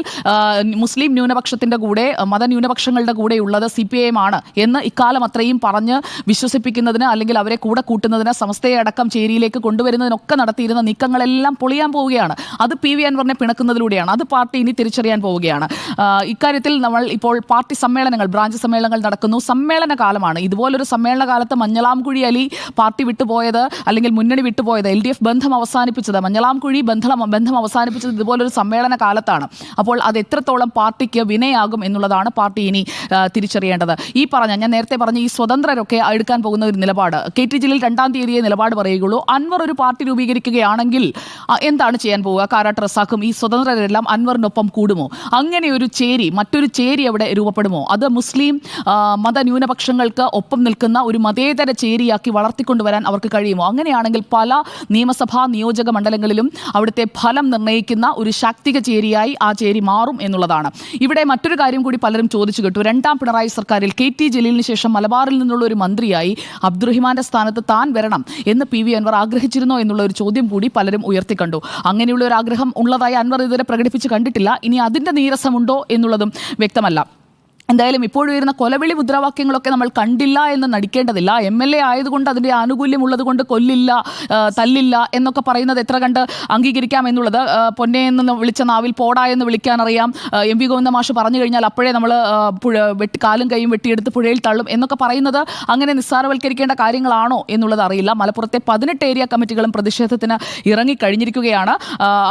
മുസ്ലിം ന്യൂനപക്ഷത്തിൻ്റെ കൂടെ, മതന്യൂനപക്ഷങ്ങളുടെ കൂടെയുള്ളത് CPIM ആണ് എന്ന് ഇക്കാലം അത്രയും പറഞ്ഞ് വിശ്വസിപ്പിക്കുന്നതിന് അല്ലെങ്കിൽ അവരെ കൂടെ കൂട്ടുന്നതിന്, സമസ്തയെ അടക്കം ചേരിയിലേക്ക് കൊണ്ടുവരുന്നതിനൊക്കെ നടത്തിയിരുന്ന നീക്കങ്ങളെല്ലാം പൊളിയാൻ പോവുകയാണ്. അത് PV അൻവറിനെ പിണക്കുന്നതിലൂടെയാണ്. അത് പാർട്ടി ഇനി തിരിച്ചറിയാൻ പോവുകയാണ്. ഇക്കാര്യത്തിൽ നമ്മൾ ഇപ്പോൾ പാർട്ടി സമ്മേളനങ്ങൾ, ബ്രാഞ്ച് സമ്മേളനങ്ങൾ നടക്കുന്നു. സമ്മേളന കാലമാണ്. ഇതുപോലൊരു സമ്മേളന കാലത്ത് മഞ്ഞളാംകുഴി അലി പാർട്ടി വിട്ടുപോയത് അല്ലെങ്കിൽ മുന്നണി വിട്ടുപോയത്, LDF ബന്ധം അവസാനിപ്പിച്ചത്, മഞ്ഞളാംകുഴി ബന്ധം അവസാനിപ്പിച്ചത് ഇതുപോലൊരു സമ്മേളന കാലത്താണ്. അപ്പോൾ അത് എത്രത്തോളം പാർട്ടിക്ക് വിനയാകും എന്നുള്ളതാണ് പാർട്ടി ഇനി തിരിച്ചറിയേണ്ടത്. ഞാൻ നേരത്തെ പറഞ്ഞ ഈ സ്വതന്ത്രരൊക്കെ എടുക്കാൻ പോകുന്ന ഒരു നിലപാട്, KT ജലീൽ 2-ാം തീയതിയെ നിലപാട് പറയുകയുള്ളൂ. അൻവർ ഒരു പാർട്ടി രൂപീകരിക്കുകയാണെങ്കിൽ എന്താണ് ചെയ്യാൻ പോവുക? കാരാട്ട് റസാഖും ഈ സ്വതന്ത്രരെല്ലാം അൻവറിനൊപ്പം കൂടുമോ? അങ്ങനെ ഒരു ചേരി, മറ്റൊരു ചേരി അവിടെ രൂപപ്പെടുമോ? അത് മുസ്ലിം മതന്യൂനപക്ഷങ്ങൾക്ക് ഒപ്പം നിൽക്കുന്ന ഒരു മതേതര ചേരിയാക്കി വളർത്തിക്കൊണ്ടുവരാൻ അവർക്ക് കഴിയുമോ? അങ്ങനെയാണെങ്കിൽ പല നിയമസഭാ നിയോജക മണ്ഡലങ്ങളിലും അവിടുത്തെ ഫലം നിർണ്ണയിക്കുന്ന ഒരു ശാക്തിക ചേരിയായി ആ ചേരി മാറും എന്നുള്ളതാണ്. ഇവിടെ മറ്റൊരു കാര്യം കൂടി പലരും ചോദിച്ചു കേട്ടു. 2-ാം പിണറായി സർക്കാരിൽ KT ജലീലിന് ശേഷം മലബാറിൽ നിന്നുള്ള ഒരു മന്ത്രിയായി അബ്ദുറഹിമാന്റെ സ്ഥാനത്ത് താൻ വരണം എന്ന് PV അൻവർ ആഗ്രഹിച്ചിരുന്നോ എന്നുള്ള ഒരു ചോദ്യം കൂടി പലരും ഉയർത്തിക്കണ്ടു. അങ്ങനെയുള്ള ഒരു ആഗ്രഹം ഉള്ളതായി അൻവർ ഇതുവരെ പ്രകടിപ്പിച്ച് കണ്ടിട്ടില്ല. ഇനി അതിൻ്റെ നീരസമുണ്ടോ എന്നുള്ളതും വ്യക്തമല്ല. എന്തായാലും ഇപ്പോഴും വരുന്ന കൊലവിളി മുദ്രാവാക്യങ്ങളൊക്കെ നമ്മൾ കണ്ടില്ല എന്ന് നടിക്കേണ്ടതില്ല. MLA ആയതുകൊണ്ട് അതിൻ്റെ ആനുകൂല്യമുള്ളത് കൊണ്ട് കൊല്ലില്ല, തല്ലില്ല എന്നൊക്കെ പറയുന്നത് എത്ര കണ്ട് അംഗീകരിക്കാം എന്നുള്ളത്. പൊന്നെ എന്ന് വിളിച്ച നാവിൽ പോടാ എന്ന് വിളിക്കാനറിയാം. MV ഗോവിന്ദ മാഷ് പറഞ്ഞു കഴിഞ്ഞാൽ അപ്പോഴേ നമ്മൾ കാലും കൈയും വെട്ടിയെടുത്ത് പുഴയിൽ തള്ളും എന്നൊക്കെ പറയുന്നത് അങ്ങനെ നിസ്സാരവൽക്കരിക്കേണ്ട കാര്യങ്ങളാണോ എന്നുള്ളത് അറിയില്ല. മലപ്പുറത്തെ 18 ഏരിയ കമ്മിറ്റികളും പ്രതിഷേധത്തിന് ഇറങ്ങിക്കഴിഞ്ഞിരിക്കുകയാണ്.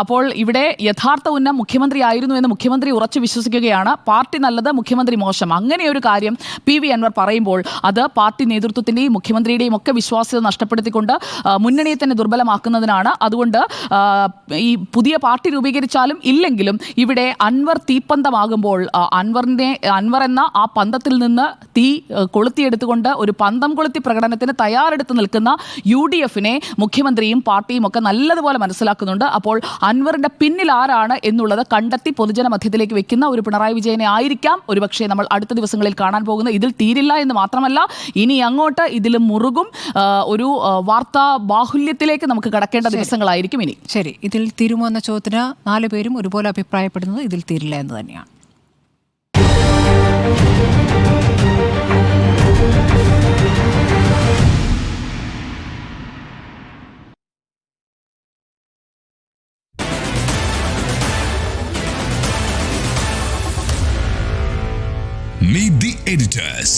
അപ്പോൾ ഇവിടെ യഥാർത്ഥ ഉന്നം മുഖ്യമന്ത്രി ആയിരുന്നു എന്ന് മുഖ്യമന്ത്രി ഉറച്ചു വിശ്വസിക്കുകയാണ്. പാർട്ടി നല്ലത്, മുഖ്യമന്ത്രി മോശം, അങ്ങനെ ഒരു കാര്യം PV അൻവർ പറയുമ്പോൾ അത് പാർട്ടി നേതൃത്വത്തിൻ്റെയും മുഖ്യമന്ത്രിയുടെയും ഒക്കെ വിശ്വാസ്യത നഷ്ടപ്പെടുത്തിക്കൊണ്ട് മുന്നണിയെ തന്നെ ദുർബലമാക്കുന്നതിനാണ്. അതുകൊണ്ട് ഈ പുതിയ പാർട്ടി രൂപീകരിച്ചാലും ഇല്ലെങ്കിലും ഇവിടെ അൻവർ തീപ്പന്തമാകുമ്പോൾ അൻവർ എന്ന ആ പന്തത്തിൽ നിന്ന് തീ കൊളുത്തിയെടുത്തുകൊണ്ട് ഒരു പന്തം കൊളുത്തി പ്രകടനത്തിന് തയ്യാറെടുത്ത് നിൽക്കുന്ന UDF-നെ മുഖ്യമന്ത്രിയും പാർട്ടിയും ഒക്കെ നല്ലതുപോലെ മനസ്സിലാക്കുന്നുണ്ട്. അപ്പോൾ അൻവറിന്റെ പിന്നിൽ ആരാണ് എന്നുള്ളത് കണ്ടെത്തി പൊതുജന മധ്യത്തിലേക്ക് വെക്കുന്ന ഒരു പിണറായി വിജയനെ ആയിരിക്കാം ഒരുപക്ഷെ നമ്മൾ അടുത്ത ദിവസങ്ങളിൽ കാണാൻ പോകുന്നത്. ഇതിൽ തീരില്ല എന്ന് മാത്രമല്ല, ഇനി അങ്ങോട്ട് ഇതിൽ മുറുകും ഒരു വാർത്താ ബാഹുല്യത്തിലേക്ക് നമുക്ക് കടക്കേണ്ട ദിവസങ്ങളായിരിക്കും ഇനി. ശരി, ഇതിൽ തീരുമോ എന്ന ചോദ്യത്തിന് 4 പേരും ഒരുപോലെ അഭിപ്രായപ്പെടുന്നത് ഇതിൽ തീരില്ല എന്ന് തന്നെയാണ്. Meet the editors.